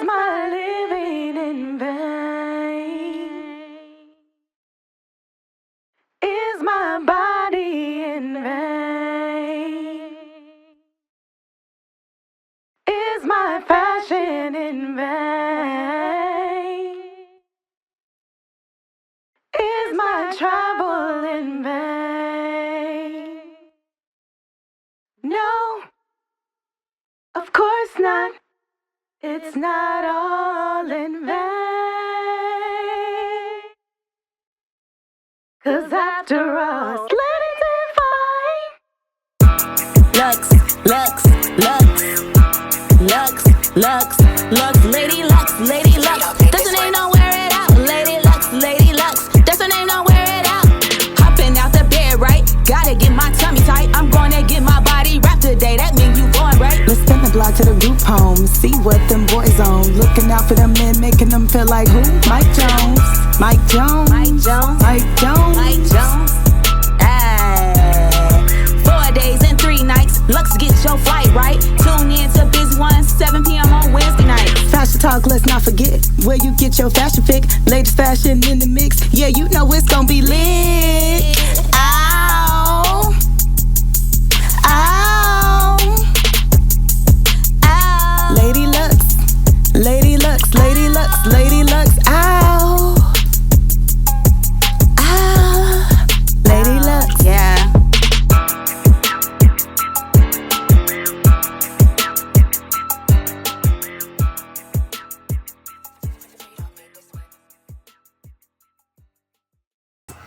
my living in vain? Is my body in vain? Is my fashion in vain? Is my travel in vain? No, of course not. It's not all in vain. 'Cause after all, let it define. Lux, Lux, Lux, Lux, Lux, Lux, Lady Lux, Lady Lux. That's her name, don't wear it out. Lady Lux, Lady Lux. That's her name, don't wear it out. Hopping out the bed, right? Gotta get my tummy tight. I'm gonna get my body wrapped today. That mean you going right. Let's spin the block to the group home. See what them boys on. Looking out for them men, making them feel like who? Mike Jones. Mike Jones. Mike Jones. Mike Jones. Mike Jones. 4 days and 3 nights. Lux, get your flight right. Tune in to Biz One, 7 p.m. on Wednesday night. Fashion talk, let's not forget where you get your fashion pick. Latest fashion in the mix. Yeah, you know it's gonna be lit. Ow. Ow. Ow. Lady Lux. Lady Lux. Lady Lux. Lady Lux. Ow. Ow. Lady Lux. Yeah.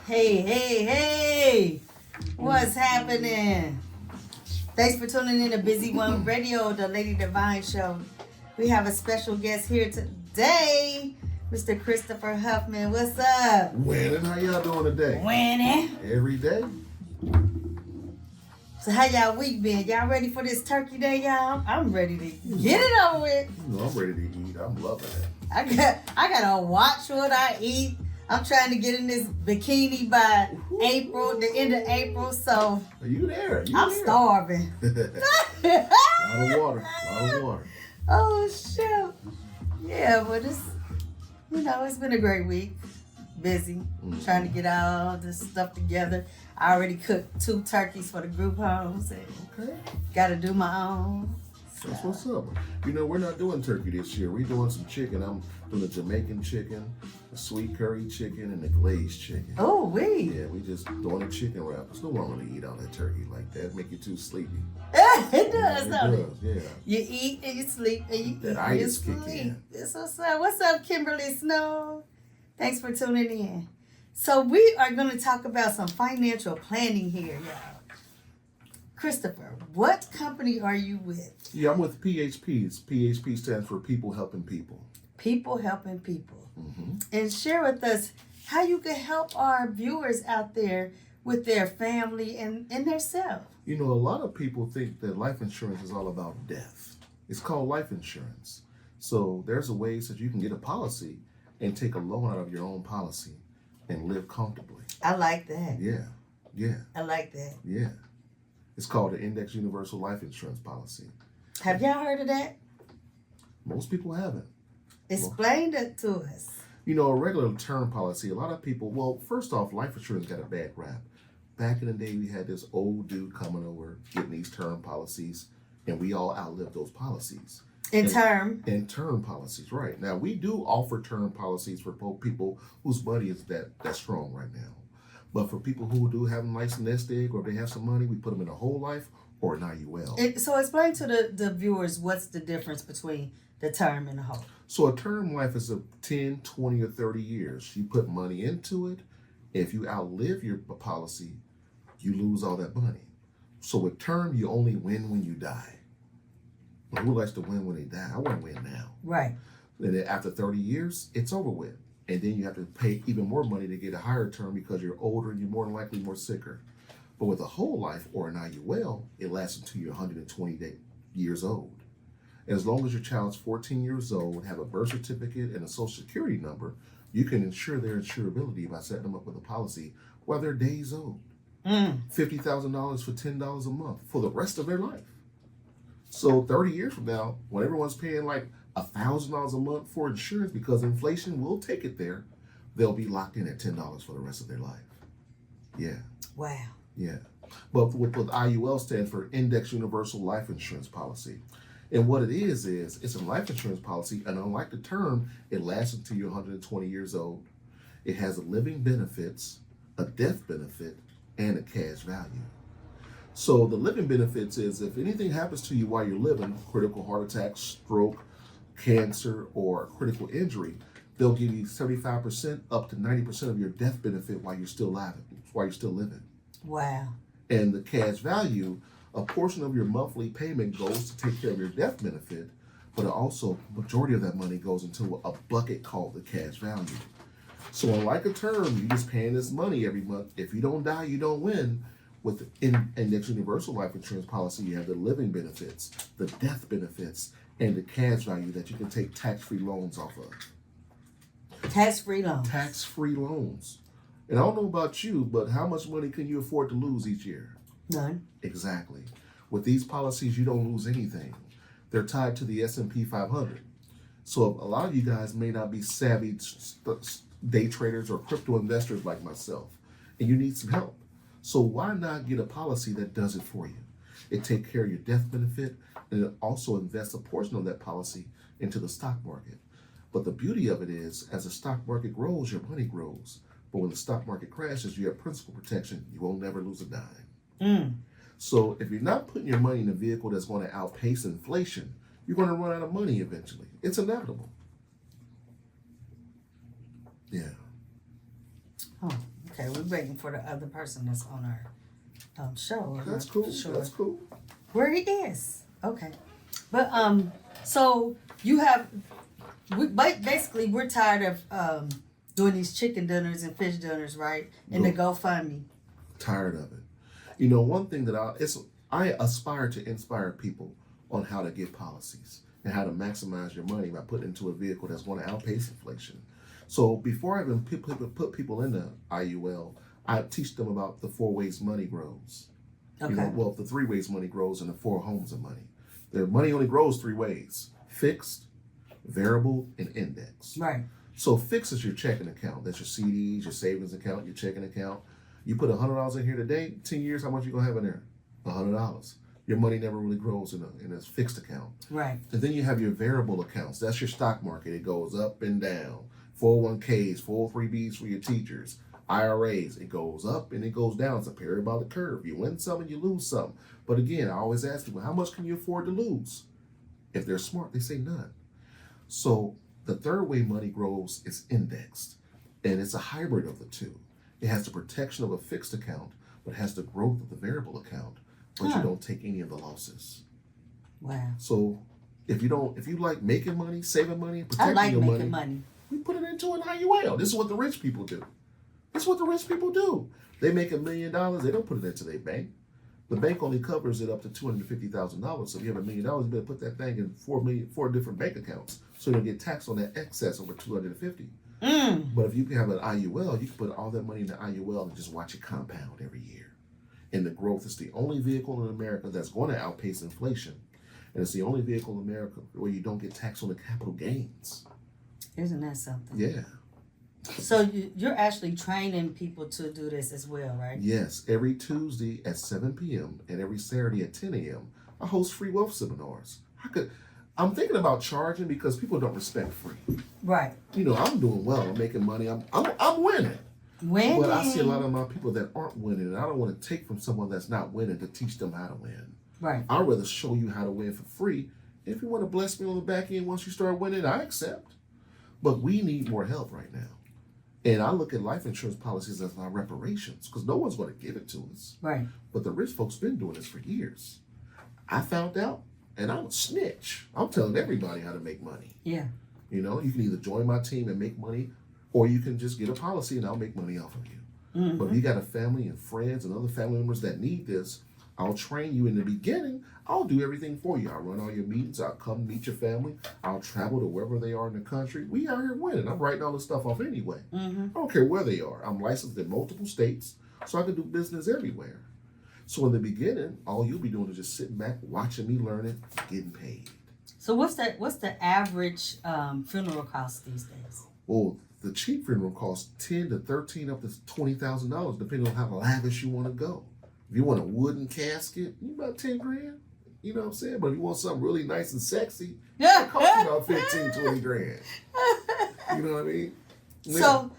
Hey, what's happening? Thanks for tuning in to Busy One Radio, the Lady Devine Show. We have a special guest here today, Mr. Christopher Huffman. What's up? Winning. How y'all doing today? Winning. Every day. So how y'all week been? Y'all ready for this turkey day, y'all? I'm ready to get it over with. You know, I'm ready to eat. I'm loving it. I gotta watch what I eat. I'm trying to get in this bikini by April, the end of April, so Are you there? I'm starving. A lot of water. A lot of water. Oh, shoot. Yeah, but it's been a great week. Busy, trying to get all this stuff together. I already cooked 2 turkeys for the group homes and got to do my own. That's what's up. You know, we're not doing turkey this year. We're doing some chicken. I'm doing the Jamaican chicken, the sweet curry chicken, and the glazed chicken. Oh, we. Yeah, we just doing a chicken wrap. There's no wrong to eat all that turkey like that. Make you too sleepy. It does, don't it? Yeah. You eat and you sleep and you That eat ice and you kick sleep. in. That's what's up. What's up, Kimberly Snow? Thanks for tuning in. So we are going to talk about some financial planning here, y'all. Christopher, what company are you with? Yeah, I'm with PHPs. PHP stands for People Helping People. People Helping People. Mm-hmm. And share with us how you can help our viewers out there with their family and their self. You know, a lot of people think that life insurance is all about death. It's called life insurance. So there's a ways that you can get a policy and take a loan out of your own policy and live comfortably. I like that. Yeah. I like that. Yeah. It's called the Index Universal Life Insurance Policy. Have y'all heard of that? Most people haven't. Explain that to us. You know, a regular term policy, a lot of people, well, first off, life insurance got a bad rap. Back in the day, we had this old dude coming over, getting these term policies, and we all outlived those policies. In term policies, right. Now, we do offer term policies for people whose money is that strong right now. But for people who do have a nice nest egg or they have some money, we put them in a whole life or an IUL. So explain to the viewers what's the difference between the term and the whole. So a term life is a 10, 20, or 30 years. You put money into it. If you outlive your policy, you lose all that money. So with term, you only win when you die. But who likes to win when they die? I want to win now. Right. And then after 30 years, it's over with. And then you have to pay even more money to get a higher term because you're older and you're more than likely more sicker. But with a whole life or an IUL, it lasts until you're 120 years old. As long as your child's 14 years old, have a birth certificate and a social security number, you can ensure their insurability by setting them up with a policy while they're days old. $50,000 for $10 a month for the rest of their life. So 30 years from now, when everyone's paying like $1,000 a month for insurance because inflation will take it there, they'll be locked in at $10 for the rest of their life. Yeah. Wow. Yeah. But what IUL stands for Index Universal Life Insurance Policy. And what it is it's a life insurance policy, and unlike the term, it lasts until you're 120 years old. It has a living benefits, a death benefit, and a cash value. So the living benefits is if anything happens to you while you're living, critical heart attack, stroke, cancer, or critical injury, they'll give you 75% up to 90% of your death benefit while you're still living. Wow. And the cash value, a portion of your monthly payment goes to take care of your death benefit, but also majority of that money goes into a bucket called the cash value. So unlike a term, you're just paying this money every month. If you don't die, you don't win. With the Index Universal Life Insurance Policy, you have the living benefits, the death benefits, and the cash value that you can take tax-free loans off of. Tax-free loans. Tax-free loans. And I don't know about you, but how much money can you afford to lose each year? None. Exactly. With these policies, you don't lose anything. They're tied to the S&P 500. So a lot of you guys may not be savvy day traders or crypto investors like myself, and you need some help. So why not get a policy that does it for you? It takes care of your death benefit, and it also invests a portion of that policy into the stock market. But the beauty of it is, as the stock market grows, your money grows. But when the stock market crashes, you have principal protection. You won't never lose a dime. So if you're not putting your money in a vehicle that's going to outpace inflation, you're going to run out of money eventually. It's inevitable. Yeah. Oh, okay. We're waiting for the other person that's on our show. That's cool. Sure. That's cool. Where he is. Okay. But so you have, basically we're tired of doing these chicken dinners and fish dinners, right? And the GoFundMe. Tired of it. You know, one thing that I aspire to inspire people on how to get policies and how to maximize your money by putting into a vehicle that's going to outpace inflation. So before I even put people into IUL, I teach them about the 4 ways money grows. Okay. You know, well, the 3 ways money grows and the 4 homes of money. Their money only grows 3 ways: fixed, variable, and index. Right. So fixed is your checking account. That's your CDs, your savings account, your checking account. You put $100 in here today, 10 years, how much you gonna have in there? $100. Your money never really grows in a fixed account. Right. And then you have your variable accounts. That's your stock market. It goes up and down. 401ks, 403bs for your teachers, IRAs. It goes up and it goes down. It's a parabolic curve. You win some and you lose some. But again, I always ask people, how much can you afford to lose? If they're smart, they say none. So the third way money grows is indexed. And it's a hybrid of the two. It has the protection of a fixed account, but has the growth of the variable account, but you don't take any of the losses. Wow. So if you like making money, saving money, I protecting like your making money, money. we put it into an IUL. This is what the rich people do. This is what the rich people do. They make $1 million, they don't put it into their bank. The bank only covers it up to $250,000. So if you have $1 million, you better put that thing in 4 different bank accounts, so you don't get taxed on that excess over $250,000. But if you can have an IUL, you can put all that money in the IUL and just watch it compound every year. And the growth is the only vehicle in America that's going to outpace inflation. And it's the only vehicle in America where you don't get taxed on the capital gains. Isn't that something? Yeah. So you're actually training people to do this as well, right? Yes. Every Tuesday at 7 p.m. and every Saturday at 10 a.m., I host free wealth seminars. I'm thinking about charging because people don't respect free. Right. You know, I'm doing well. I'm making money. I'm winning. Winning. But I see a lot of my people that aren't winning, and I don't want to take from someone that's not winning to teach them how to win. Right. I'd rather show you how to win for free. If you want to bless me on the back end once you start winning, I accept. But we need more help right now. And I look at life insurance policies as our reparations, because no one's going to give it to us. Right. But the rich folks been doing this for years. I found out, and I'm a snitch. I'm telling everybody how to make money. Yeah. You know, you can either join my team and make money, or you can just get a policy and I'll make money off of you. But if you got a family and friends and other family members that need this, I'll train you in the beginning. I'll do everything for you. I'll run all your meetings. I'll come meet your family. I'll travel to wherever they are in the country. We out here winning. I'm writing all this stuff off anyway. I don't care where they are. I'm licensed in multiple states, so I can do business everywhere. So in the beginning, all you'll be doing is just sitting back, watching me learn it, getting paid. So what's the average funeral cost these days? Well, the cheap funeral costs 10 to 13 up to $20,000, depending on how lavish you want to go. If you want a wooden casket, you about 10 grand. You know what I'm saying? But if you want something really nice and sexy, it costs you about 15, 20 grand. You know what I mean? Yeah. So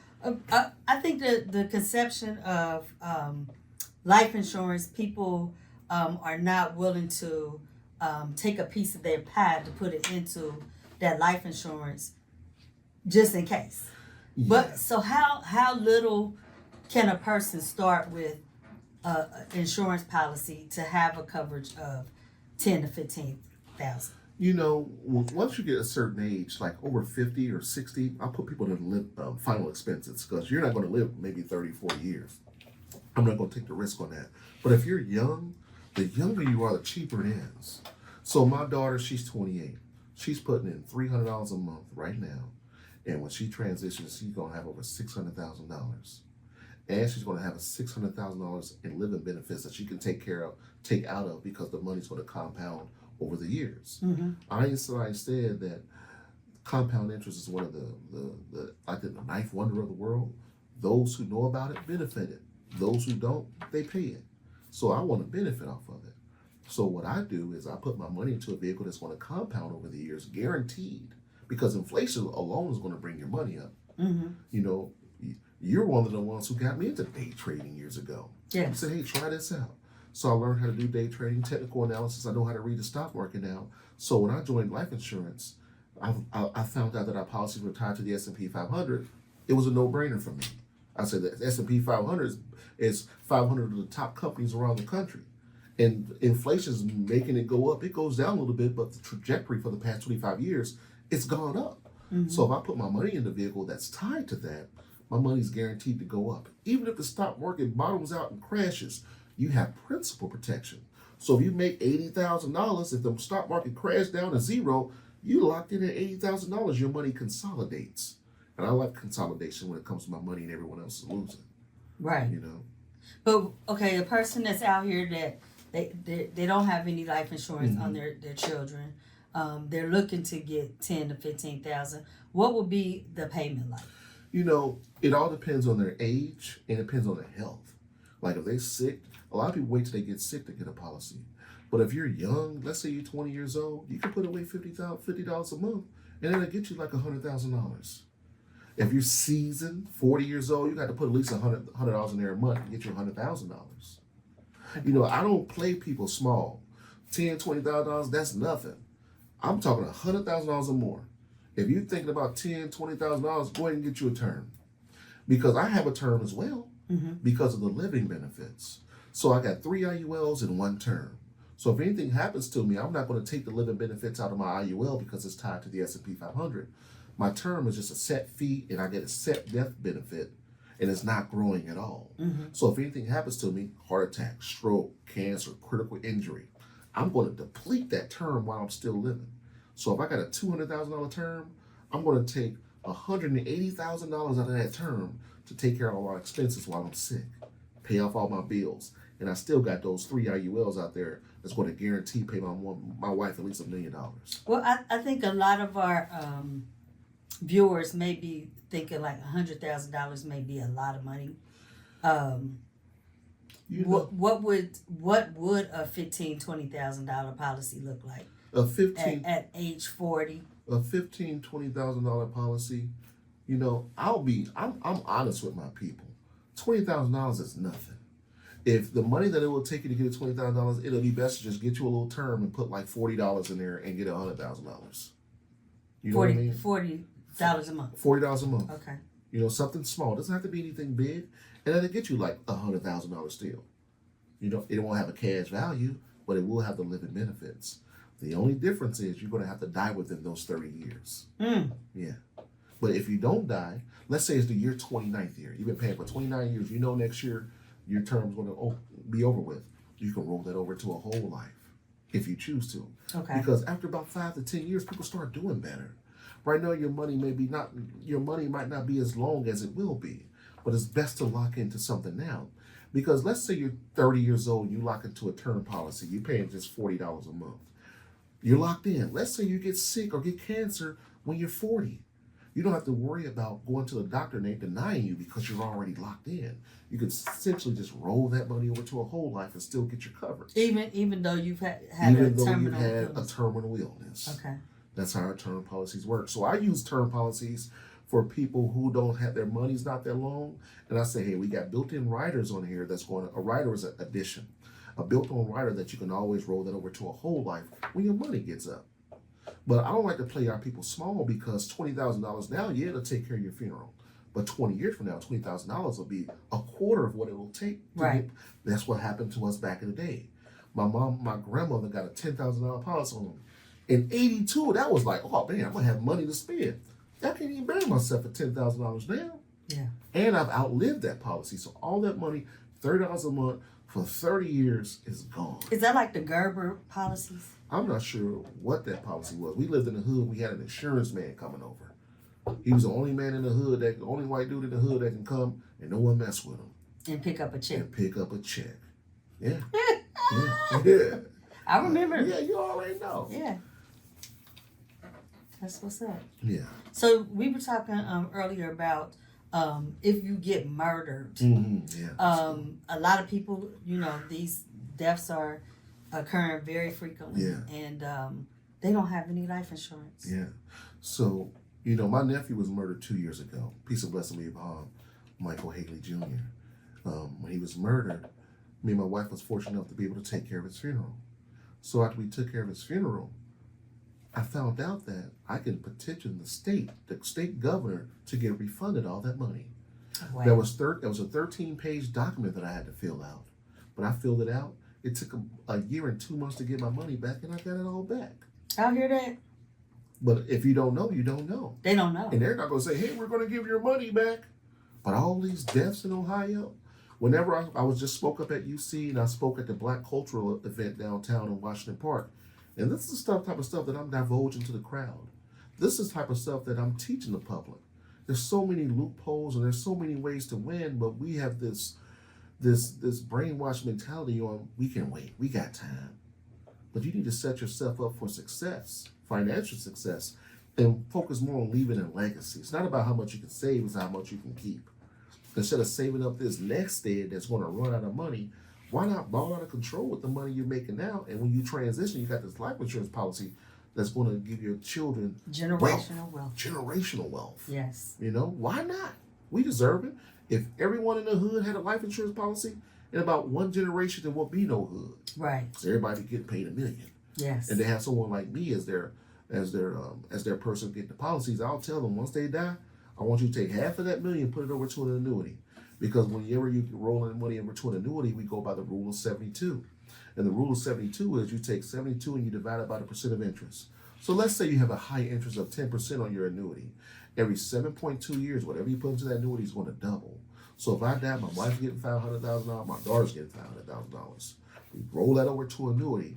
I think the conception of life insurance, people are not willing to take a piece of their pie to put it into that life insurance just in case. Yeah. But so how little can a person start with an insurance policy to have a coverage of 10 to 15,000? You know, once you get a certain age, like over 50 or 60, I'll put people in final expenses because you're not going to live maybe 30, 40 years. I'm not going to take the risk on that. But if you're young, the younger you are, the cheaper it is. So my daughter, she's 28. She's putting in $300 a month right now. And when she transitions, she's going to have over $600,000. And she's going to have a $600,000 in living benefits that she can take out of because the money's going to compound over the years. Mm-hmm. Einstein said that compound interest is one of the like the ninth wonder of the world. Those who know about it benefit it. Those who don't, they pay it. So I want to benefit off of it. So what I do is I put my money into a vehicle that's going to compound over the years, guaranteed, because inflation alone is going to bring your money up. Mm-hmm. You know, you're one of the ones who got me into day trading years ago. Yeah. You said, hey, try this out. So I learned how to do day trading, technical analysis. I know how to read the stock market now. So when I joined life insurance, I found out that our policies were tied to the S&P 500. It was a no-brainer for me. I said the S&P 500 is 500 of the top companies around the country. And inflation is making it go up. It goes down a little bit, but the trajectory for the past 25 years, it's gone up. Mm-hmm. So if I put my money in the vehicle that's tied to that, my money's guaranteed to go up. Even if the stock market bottoms out and crashes, you have principal protection. So if you make $80,000, if the stock market crashed down to zero, you locked in at $80,000, your money consolidates. And I like consolidation when it comes to my money and everyone else is losing. Right. You know? But okay, a person that's out here that they don't have any life insurance Mm-hmm. on their children, they're looking to get 10 to 15,000. What would be the payment like? You know, it all depends on their age and it depends on their health. Like if they're sick, a lot of people wait till they get sick to get a policy. But if you're young, let's say you're 20 years old, you can put away $50 a month and it'll get you like $100,000. If you're seasoned, 40 years old, you got to put at least $100 in there a month to get you $100,000. You know, I don't play people small. $10,000, $20,000, that's nothing. I'm talking $100,000 or more. If you're thinking about $10,000, $20,000, go ahead and get you a term. Because I have a term as well because of the living benefits. So I got 3 IULs in one term. So if anything happens to me, I'm not going to take the living benefits out of my IUL because it's tied to the S&P 500. My term is just a set fee and I get a set death benefit and it's not growing at all. Mm-hmm. So if anything happens to me, heart attack, stroke, cancer, critical injury, I'm going to deplete that term while I'm still living. So if I got a $200,000 term, I'm going to take $180,000 out of that term to take care of all my expenses while I'm sick, pay off all my bills. And I still got those 3 IULs out there that's going to guarantee pay my wife at least $1 million. Well, I think a lot of our viewers may be thinking like $100,000 may be a lot of money. You know, What would a $15,000-$20,000 policy look like a at age 40? a $20,000 policy, you know, I'm honest with my people. $20,000 is nothing. If the money that it will take you to get a $20,000, it'll be best to just get you a little term and put like $40 in there and get $100,000. You know what I mean? $40 a month. $40 a month. Okay. You know, something small. It doesn't have to be anything big. And it'll get you like $100,000 still. You know, it won't have a cash value, but it will have the living benefits. The only difference is you're going to have to die within those 30 years. Yeah. But if you don't die, let's say it's the year 29th year. You've been paying for 29 years. You know next year your term's going to be over with. You can roll that over to a whole life if you choose to. Okay. Because after about 5 to 10 years, people start doing better. Right now, your money might not be as long as it will be, but it's best to lock into something now. Because let's say you're 30 years old and you lock into a term policy, you're paying just $40 a month. You're locked in. Let's say you get sick or get cancer when you're 40. You don't have to worry about going to the doctor and they denying you because you're already locked in. You can essentially just roll that money over to a whole life and still get your coverage. Even though you've had Even a though terminal you've had illness. a terminal illness. Okay. That's how our term policies work. So I use term policies for people who don't have their money's not that long. And I say, hey, we got built-in riders on here that's going to, a rider is an addition. A built-in rider that you can always roll that over to a whole life when your money gets up. But I don't like to play our people small because $20,000 now, yeah, it'll take care of your funeral. But 20 years from now, $20,000 will be a quarter of what it will take. That's what happened to us back in the day. My grandmother got a $10,000 policy on them. In 82, that was like, oh man, I'm gonna have money to spend. I can't even bury myself at $10,000 now. Yeah. And I've outlived that policy. So all that money, $30 a month for 30 years is gone. Is that like the Gerber policies? I'm not sure what that policy was. We lived in the hood. We had an insurance man coming over. He was the only man in the hood, the only white dude in the hood that can come and no one mess with him. And pick up a check. Yeah. Yeah. I remember. Yeah, you already know. Yeah. That's what's up. Yeah. So we were talking earlier about if you get murdered. Mm-hmm. Yeah. A lot of people, these deaths are occurring very frequently. Yeah. And they don't have any life insurance. Yeah. So, my nephew was murdered 2 years ago. Peace and blessing be upon Michael Haley Jr. When he was murdered, me and my wife was fortunate enough to be able to take care of his funeral. So after we took care of his funeral, I found out that I can petition the state governor to get refunded all that money. Wow. That was a 13-page document that I had to fill out. But I filled it out. It took a year and 2 months to get my money back, and I got it all back. I'll hear that. But if you don't know, you don't know. They don't know. And they're not going to say, hey, we're going to give your money back. But all these deaths in Ohio, whenever I was just spoke up at UC and I spoke at the Black Cultural event downtown in Washington Park, and this is the type of stuff that I'm divulging to the crowd. This is the type of stuff that I'm teaching the public. There's so many loopholes and there's so many ways to win, but we have this brainwashed mentality on we can wait, we got time. But you need to set yourself up for success, financial success, and focus more on leaving a legacy. It's not about how much you can save, it's how much you can keep. Instead of saving up this next day that's going to run out of money, why not ball out of control with the money you're making now? And when you transition, you got this life insurance policy that's going to give your children generational wealth. Generational wealth. Yes. Why not? We deserve it. If everyone in the hood had a life insurance policy, in about one generation there won't be no hood. Right. So everybody get paid $1 million. Yes. And they have someone like me as their person getting the policies. I'll tell them once they die, I want you to take half of that $1 million, put it over to an annuity. Because whenever you roll in money over to an annuity, we go by the rule of 72. And the rule of 72 is you take 72 and you divide it by the percent of interest. So let's say you have a high interest of 10% on your annuity. Every 7.2 years, whatever you put into that annuity is going to double. So if I die, my wife's getting $500,000, my daughter's getting $500,000. We roll that over to annuity.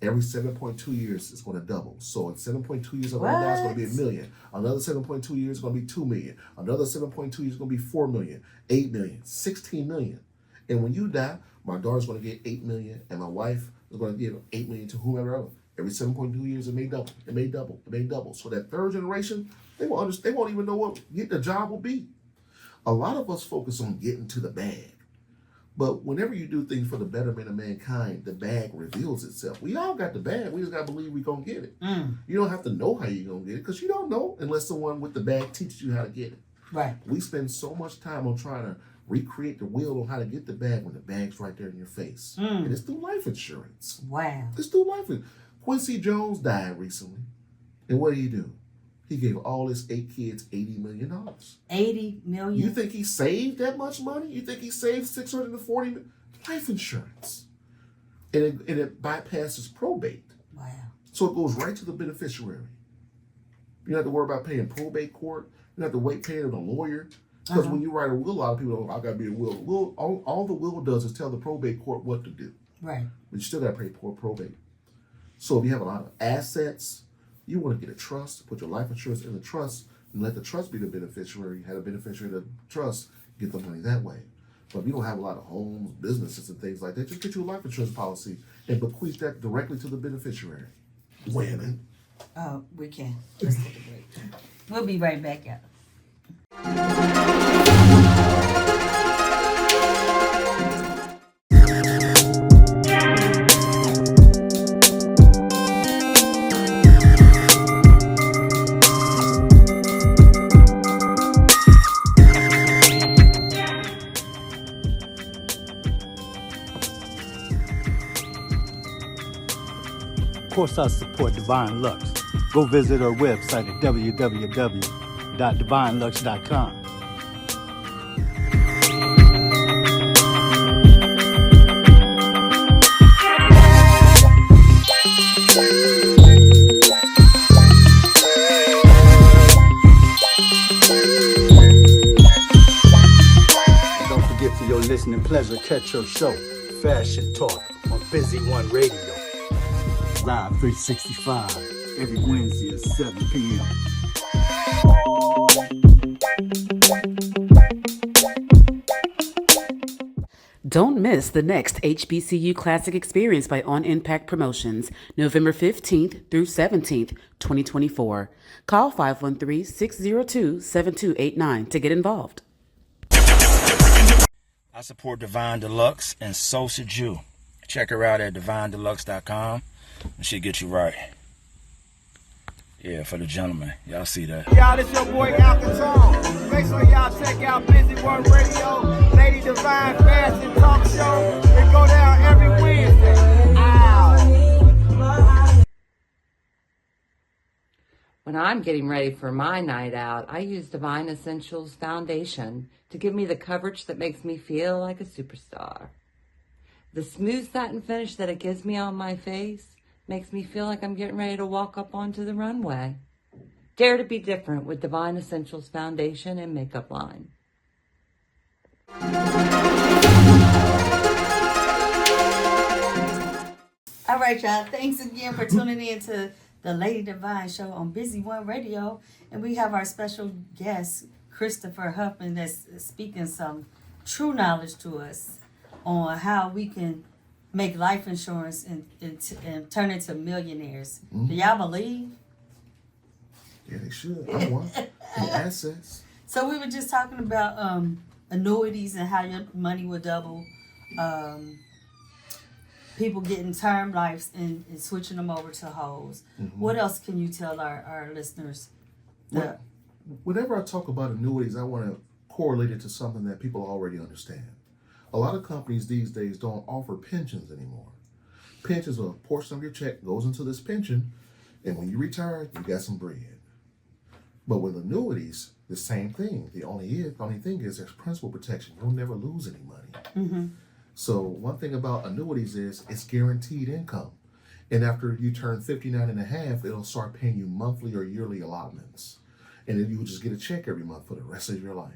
Every 7.2 years, it's going to double. So in 7.2 years, I'm going to die, it's going to be $1 million. Another 7.2 years, it's going to be $2 million. Another 7.2 years, it's going to be $4 million, $8 million, $16 million. And when you die, my daughter's going to get $8 million, and my wife is going to give $8 million to whomever else. Every 7.2 years, it may double, it may double, it may double. So that third generation, they won't even know what the job will be. A lot of us focus on getting to the bag. But whenever you do things for the betterment of mankind, the bag reveals itself. We all got the bag. We just got to believe we're going to get it. You don't have to know how you're going to get it because you don't know unless someone with the bag teaches you how to get it. Right. We spend so much time on trying to recreate the wheel on how to get the bag when the bag's right there in your face. And it's through life insurance. Wow. It's through life insurance. Quincy Jones died recently. And what did he do? He gave all his 8 kids $80 million. $80 million? You think he saved that much money? You think he saved $640 million? Life insurance. And it bypasses probate. Wow. So it goes right to the beneficiary. You don't have to worry about paying probate court. You don't have to wait paying a lawyer. Because when you write a will, a lot of people go, I got to be a will. All the will does is tell the probate court what to do. Right. But you still got to pay probate. So if you have a lot of assets, you want to get a trust, put your life insurance in the trust, and let the trust be the beneficiary. Have a beneficiary of the trust, get the money that way. But if you don't have a lot of homes, businesses, and things like that, just get you a life insurance policy and bequeath that directly to the beneficiary. Winning. Oh, we can. Let's take a break. We'll be right back, y'all. Of course, I support Devine Lux. Go visit her website at www.divinelux.com. And don't forget for your listening pleasure, catch your show, Fashion Talk, on Busy One Radio. Live 365, every Wednesday at 7 p.m. Don't miss the next HBCU Classic Experience by On Impact Promotions, November 15th through 17th, 2024. Call 513-602-7289 to get involved. I support Devine Deluxe, and so should you. Check her out at divinedeluxe.com, and she'll get you right. Yeah, for the gentleman. Y'all see that. Y'all, it's your boy Alcatron. Make sure y'all check out Busy One Radio, Lady Devine Fashion Talk Show. It go down every Wednesday. Ow. When I'm getting ready for my night out, I use Devine Essentials Foundation to give me the coverage that makes me feel like a superstar. The smooth satin finish that it gives me on my face makes me feel like I'm getting ready to walk up onto the runway. Dare to be different with Devine Essentials Foundation and Makeup Line. All right, y'all. Thanks again for tuning in to the Lady Devine Show on Busy One Radio. And we have our special guest, Christopher Huffman, that's speaking some true knowledge to us on how we can make life insurance and turn into millionaires. Mm-hmm. Do y'all believe? Yeah, they should. I want. And assets. So we were just talking about annuities and how your money will double. People getting term lives and switching them over to wholes. Mm-hmm. What else can you tell our listeners? Whenever I talk about annuities, I want to correlate it to something that people already understand. A lot of companies these days don't offer pensions anymore. Pensions are a portion of your check goes into this pension, and when you retire, you got some bread. But with annuities, the same thing. The only thing is there's principal protection. You'll never lose any money. Mm-hmm. So one thing about annuities is it's guaranteed income. And after you turn 59 and a half, it'll start paying you monthly or yearly allotments. And then you will just get a check every month for the rest of your life.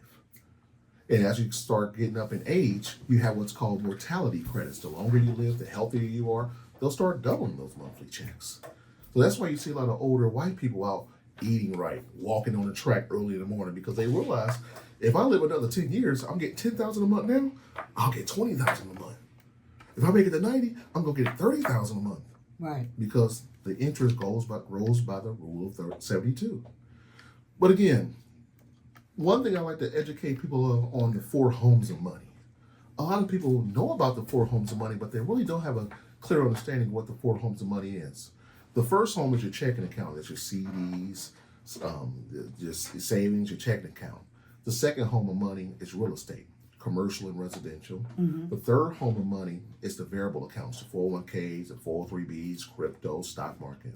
And as you start getting up in age, you have what's called mortality credits. The longer you live, the healthier you are, they'll start doubling those monthly checks. So that's why you see a lot of older white people out eating right, walking on the track early in the morning, because they realize if I live another 10 years, I'm getting $10,000 a month now, I'll get $20,000 a month. If I make it to 90, I'm going to get $30,000 a month. Right. Because the interest grows by the rule of 72. But again, one thing I like to educate people on the 4 homes of money. A lot of people know about the 4 homes of money, but they really don't have a clear understanding of what the 4 homes of money is. The first home is your checking account. That's your CDs, just savings, your checking account. The second home of money is real estate, commercial and residential. Mm-hmm. The third home of money is the variable accounts, the 401ks, the 403bs, crypto, stock market.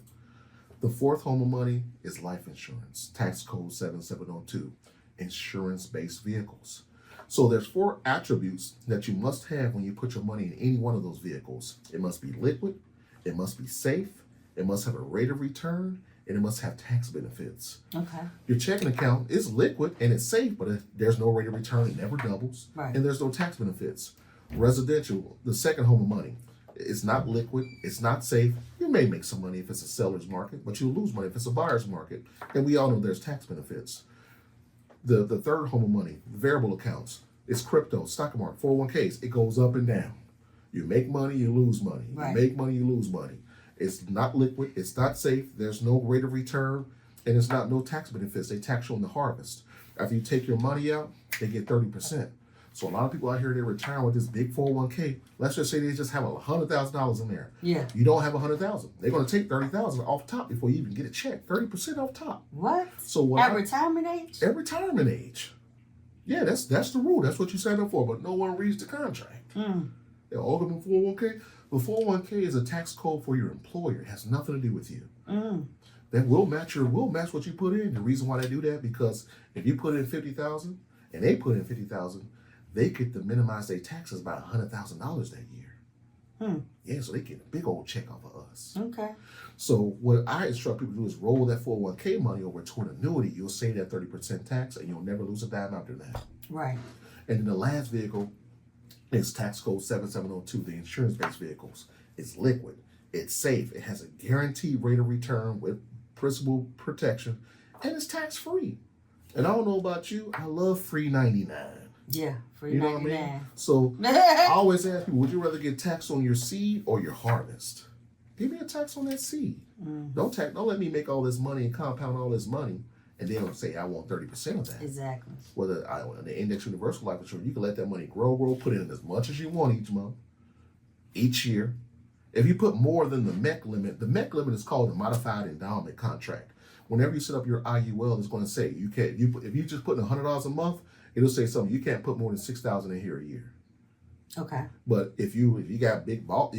The fourth home of money is life insurance, tax code 7702, insurance-based vehicles. So there's 4 attributes that you must have when you put your money in any one of those vehicles. It must be liquid, it must be safe, it must have a rate of return, and it must have tax benefits. Okay. Your checking account is liquid and it's safe, but there's no rate of return, it never doubles, right. And there's no tax benefits. Residential, the second home of money, it's not liquid, it's not safe. You may make some money if it's a seller's market, but you'll lose money if it's a buyer's market. And we all know there's tax benefits. The third home of money, variable accounts, It's crypto, stock market, 401ks. It goes up and down. You make money, you lose money. Right. You make money, you lose money. It's not liquid. It's not safe. There's no rate of return, and it's not no tax benefits. They tax you on the harvest. After you take your money out, they get 30%. So a lot of people out here, they retire with this big 401k. Let's just say they just have $100,000 in there. Yeah. You don't have $100,000. They're going to take $30,000 off top before you even get a check. 30% off top. What? So At retirement age? At retirement age. Yeah, that's the rule. That's what you signed up for, but no one reads the contract. The ultimate 401k. The 401k is a tax code for your employer. It has nothing to do with you. That will match what you put in. The reason why they do that, because if you put in $50,000 and they put in $50,000, they get to minimize their taxes by $100,000 that year. Yeah, so they get a big old check off of us. Okay. So what I instruct people to do is roll that 401k money over to an annuity. You'll save that 30% tax, and you'll never lose a dime after that. Right. And then the last vehicle is tax code 7702, the insurance-based vehicles. It's liquid. It's safe. It has a guaranteed rate of return with principal protection, and it's tax-free. And I don't know about you, I love free 99. Yeah, free you know 99. what I mean? So I always ask people, would you rather get taxed on your seed or your harvest? Give me a tax on that seed. Don't let me make all this money and compound all this money and then say I want 30% of that. Exactly. Whether the index universal life insurance, you can let that money grow, put in as much as you want each month, each year. If you put more than the MEC limit is called a modified endowment contract. Whenever you set up your IUL, it's going to say you can't. If you just put in $100 a month, it'll say something. You can't put more than $6,000 in here a year. Okay. But if you're a big baller,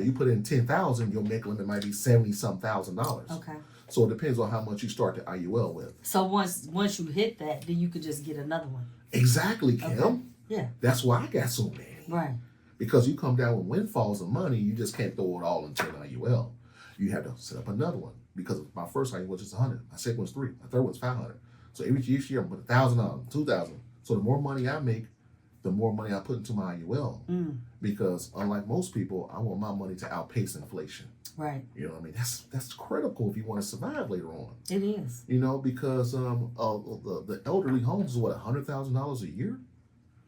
you put in $10,000, your MEC limit might be $70-some thousand. Okay. So it depends on how much you start the IUL with. So once you hit that, then you could just get another one. Exactly, Kim. Okay. Yeah. That's why I got so many. Right. Because you come down with windfalls of money, you just can't throw it all into an IUL. You have to set up another one. Because my first IUL was just 100. My second one's 3. My third one's 500. So each year I'm putting $1,000, $2,000. So the more money I make, the more money I put into my IUL. Because unlike most people, I want my money to outpace inflation. Right. You know what I mean? That's critical if you want to survive later on. It is. You know, because the elderly homes is what, $100,000 a year?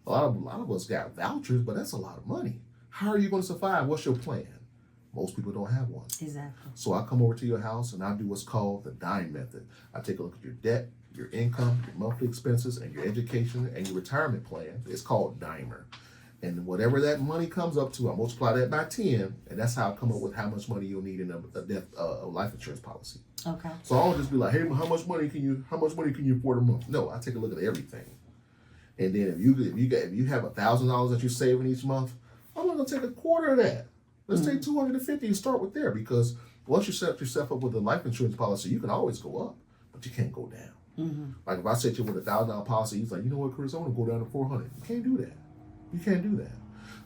A lot of us got vouchers, but that's a lot of money. How are you going to survive? What's your plan? Most people don't have one. Exactly. So I come over to your house and I do what's called the dime method. I take a look at your debt, your income, your monthly expenses, and your education and your retirement plan. It's called Dimer. And whatever that money comes up to, I multiply that by 10, and that's how I come up with how much money you'll need in a life insurance policy. Okay. So I don't just be like, hey, how much money can you afford a month? No, I take a look at everything. And then if you have $1,000 that you're saving each month, I'm gonna take a quarter of that. Let's take $250 and start with there, because once you set yourself up with a life insurance policy, you can always go up, but you can't go down. Like if I set you with $1,000 policy, he's like, you know what, Chris, I want to go down to $400. You can't do that. You can't do that.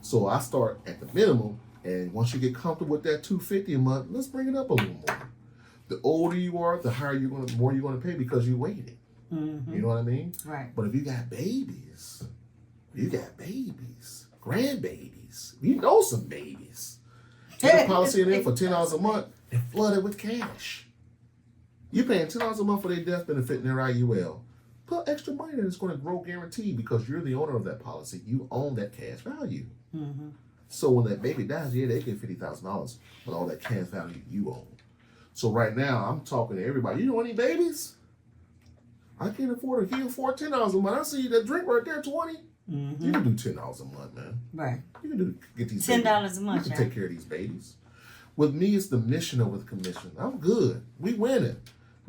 So I start at the minimum, and once you get comfortable with that $250 a month, let's bring it up a little more. The older you are, the more you're gonna pay because you waited. You know what I mean? Right. But if you got babies, grandbabies, you know some babies. Get a policy in there for $10 a month and flood it with cash. You're paying $10 a month for their death benefit in their IUL. Put extra money in, it's going to grow guaranteed because you're the owner of that policy. You own that cash value. So when that baby dies, yeah, they get $50,000, but all that cash value you own. So right now, I'm talking to everybody. You know any babies? I can't afford it. Can't afford $10 a month. I see that drink right there, $20. You can do $10 a month, man. Right. You can get these $10 babies. a month. You can take care of these babies. With me, it's the mission over the commission. I'm good. We win it.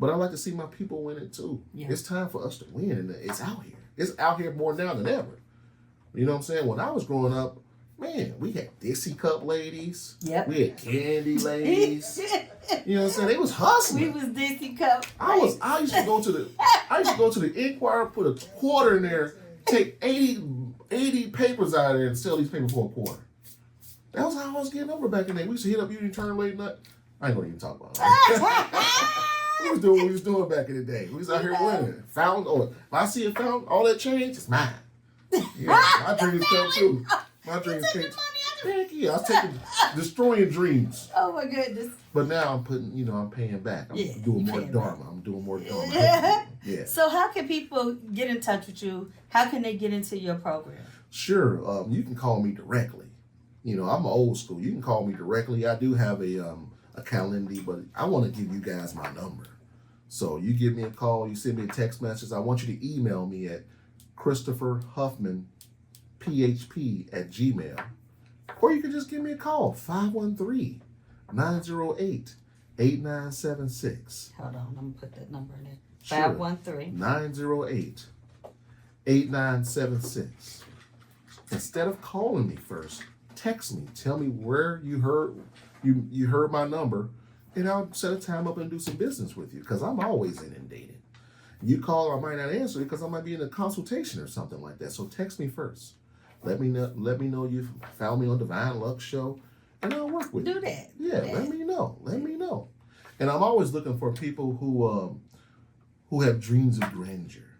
But I like to see my people win it too. Yeah. It's time for us to win, and it's out here. It's out here more now than ever. You know what I'm saying? When I was growing up, man, we had Dixie Cup ladies. Yep. We had Candy ladies. You know what I'm saying? They was hustling. We was Dixie Cup. I used to go to the Inquirer, put a quarter in there, take 80 papers out of there and sell these papers for a quarter. That was how I was getting over back in the day. We used to hit up Union Turn late night. I ain't gonna even talk about it. We was doing what we was doing back in the day. We was out here winning. Fountain, or if I see a fountain, all that change, it's mine. Yeah, my dreams come true. My dreams came true. Heck yeah, I was taking, destroying dreams. Oh my goodness. But now I'm paying back. I'm doing more dharma. I'm doing more dharma. Yeah. So how can people get in touch with you? How can they get into your program? Sure. You can call me directly. You know, I'm old school. You can call me directly. I do have a calendar, but I want to give you guys my number. So you give me a call, you send me a text message. I want you to email me at Christopher Huffman, PHP at Gmail. Or you can just give me a call, 513-908-8976. Hold on, I'm going to put that number in there. Sure. 513-908-8976. Instead of calling me first, text me. Tell me where you heard my number, and I'll set a time up and do some business with you, because I'm always inundated. You call, I might not answer it because I might be in a consultation or something like that. So text me first. Let me know you found me on Divine Lux Show, and I'll work with you. Do that. Yeah, let me know. And I'm always looking for people who have dreams of grandeur,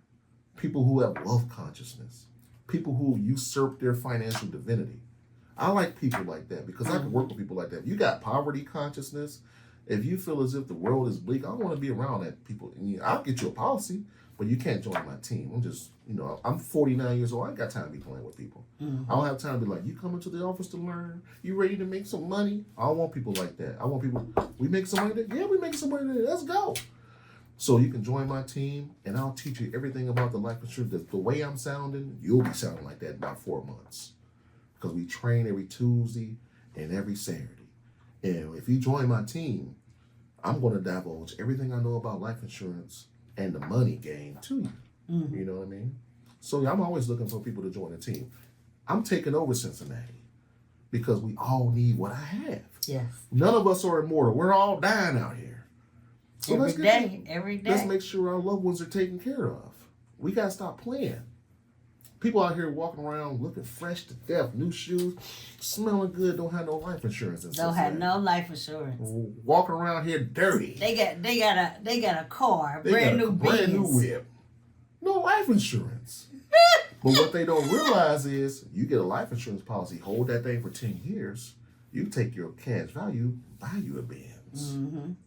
people who have wealth consciousness, people who usurp their financial divinity. I like people like that because I can work with people like that. If you got poverty consciousness, if you feel as if the world is bleak, I don't want to be around that people. And I'll get you a policy, but you can't join my team. I'm 49 years old. I ain't got time to be playing with people. I don't have time to be like, you coming to the office to learn? You ready to make some money? I don't want people like that. I want people, we make some money there? Yeah, we make some money there. Let's go. So you can join my team, and I'll teach you everything about the life insurance. The way I'm sounding, you'll be sounding like that in about 4 months. Because we train every Tuesday and every Saturday. And if you join my team, I'm going to divulge everything I know about life insurance and the money game to you. You know what I mean? So yeah, I'm always looking for people to join the team. I'm taking over Cincinnati because we all need what I have. Yes. None of us are immortal. We're all dying out here. So every day. Let's make sure our loved ones are taken care of. We got to stop playing. People out here walking around looking fresh to death, new shoes, smelling good, don't have no life insurance. Don't have no life insurance. Walking around here dirty. They got a car, brand new whip. No life insurance. But what they don't realize is you get a life insurance policy, hold that thing for 10 years, you take your cash value, buy you a Benz. And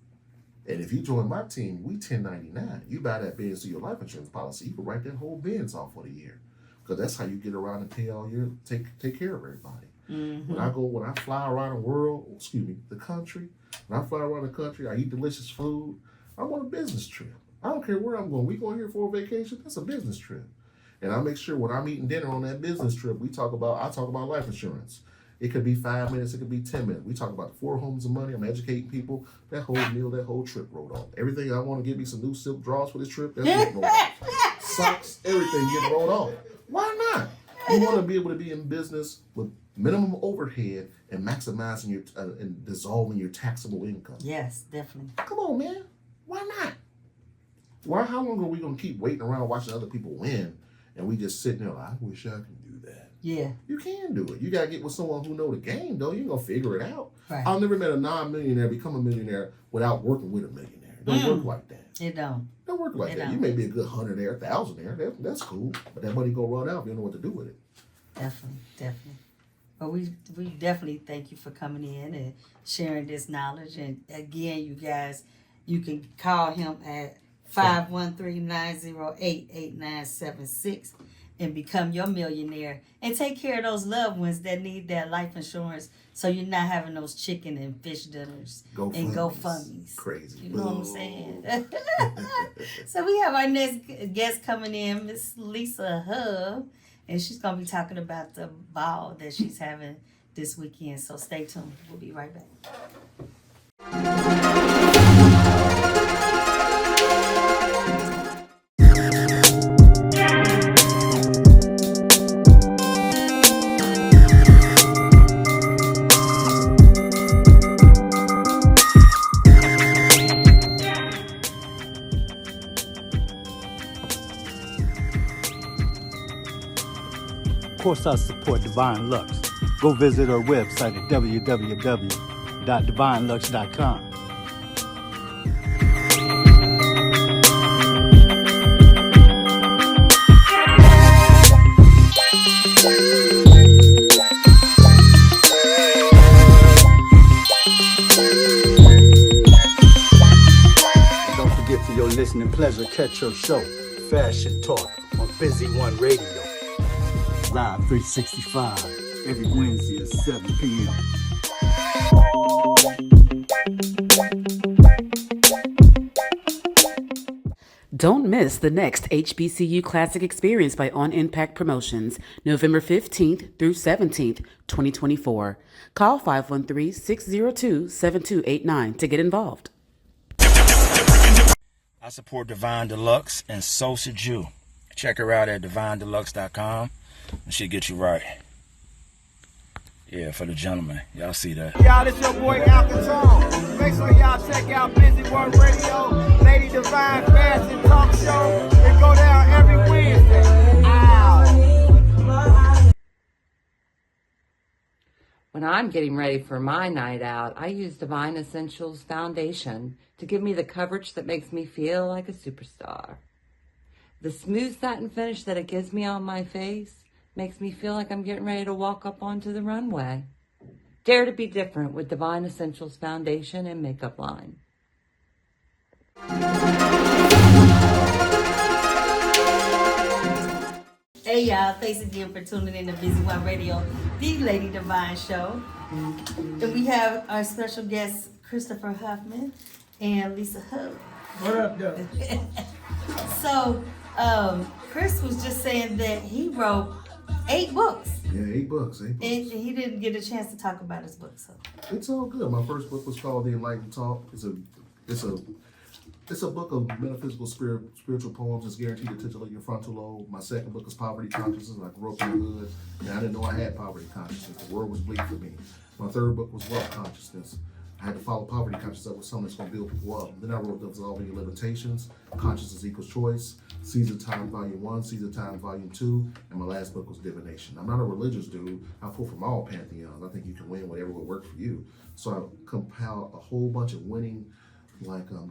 if you join my team, we 1099. You buy that Benz to your life insurance policy, you can write that whole Benz off for the year. Because that's how you get around and pay all your, take care of everybody. When I fly around the country, when I fly around the country, I eat delicious food. I'm on a business trip. I don't care where I'm going. We going here for a vacation, that's a business trip. And I make sure when I'm eating dinner on that business trip, I talk about life insurance. It could be 5 minutes, it could be 10 minutes. We talk about the 4 homes of money. I'm educating people. That whole meal, that whole trip rolled off. Everything I want to get me some new silk drawers for this trip, that's getting rolled off. Socks, everything getting rolled off. Why not? You want to be able to be in business with minimum overhead and maximizing your and dissolving your taxable income. Yes, definitely. Come on, man. Why not? How long are we going to keep waiting around watching other people win and we just sitting there like, I wish I could do that. Yeah. You can do it. You got to get with someone who know the game, though. You're going to figure it out. Right. I've never met a non-millionaire become a millionaire without working with a millionaire. It don't work like that. It don't. Don't work like that. You may be a good 100-aire, 1,000-aire. That's cool. But that money going to run out if you don't know what to do with it. Definitely. But we definitely thank you for coming in and sharing this knowledge. And again, you guys, you can call him at 513-908-8976 and become your millionaire and take care of those loved ones that need that life insurance, so you're not having those chicken and fish dinners and GoFundMes. Crazy. You know what I'm saying? So we have our next guest coming in, Miss Lisa Huff, and she's going to be talking about the ball that she's having this weekend. So stay tuned. We'll be right back. Of course, I support Divine Lux. Go visit her website at www.divinelux.com. Don't forget for your your listening pleasure, catch your show. Fashion Talk on Busy One Radio. Live 365 every Wednesday at 7 p.m. Don't miss the next HBCU Classic Experience by On Impact Promotions, November 15th through 17th, 2024. Call 513-602-7289 to get involved. I support Devine Deluxe, and so should you. Check her out at divinedeluxe.com, and she'll get you right. Yeah, for the gentlemen. Y'all see that. Y'all, it's your boy Alcatraz. Make sure y'all check out Busy One Radio, Lady Devine Fashion Talk Show. It go down every Wednesday. Ow. When I'm getting ready for my night out, I use Devine Essentials Foundation to give me the coverage that makes me feel like a superstar. The smooth satin finish that it gives me on my face makes me feel like I'm getting ready to walk up onto the runway. Dare to be different with Devine Essentials Foundation and Makeup Line. Hey y'all, thanks again for tuning in to Busy One Radio, the Lady Devine Show. And we have our special guests, Christopher Huffman and Lisa Huff. What up, though? So, Chris was just saying that he wrote 8 books. Yeah, 8 books. 8 books. And he didn't get a chance to talk about his book, so. It's all good. My first book was called The Enlightened Talk. It's a book of metaphysical spiritual poems that's guaranteed to titillate your frontal lobe. My second book is Poverty Consciousness. I grew up in the hood, and I didn't know I had poverty consciousness. The world was bleak for me. My third book was Wealth Consciousness. I had to follow poverty consciousness up with something that's going to build people up. Then I wrote Dissolving Your Limitations, Consciousness Equals Choice, Season Time Volume 1, Season Time Volume 2, and my last book was Divination. I'm not a religious dude. I pull from all pantheons. I think you can win whatever would work for you. So I compiled a whole bunch of winning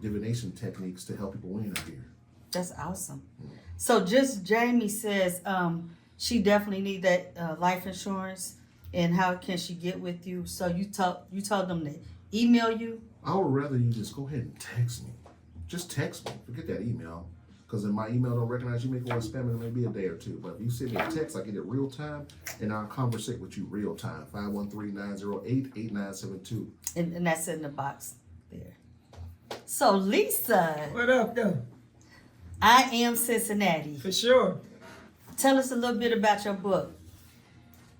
divination techniques to help people win out here. That's awesome. So just Jamie says she definitely need that life insurance, and how can she get with you? So you told them to email you? I would rather you just go ahead and text me. Just text me. Forget that email. Because if my email don't recognize you, may go on spam and it may be a day or two. But if you send me a text, I get it real time, and I'll conversate with you real time. 513-908-8972. And that's in the box there. So Lisa. What up, though? I Am Cincinnati. For sure. Tell us a little bit about your book.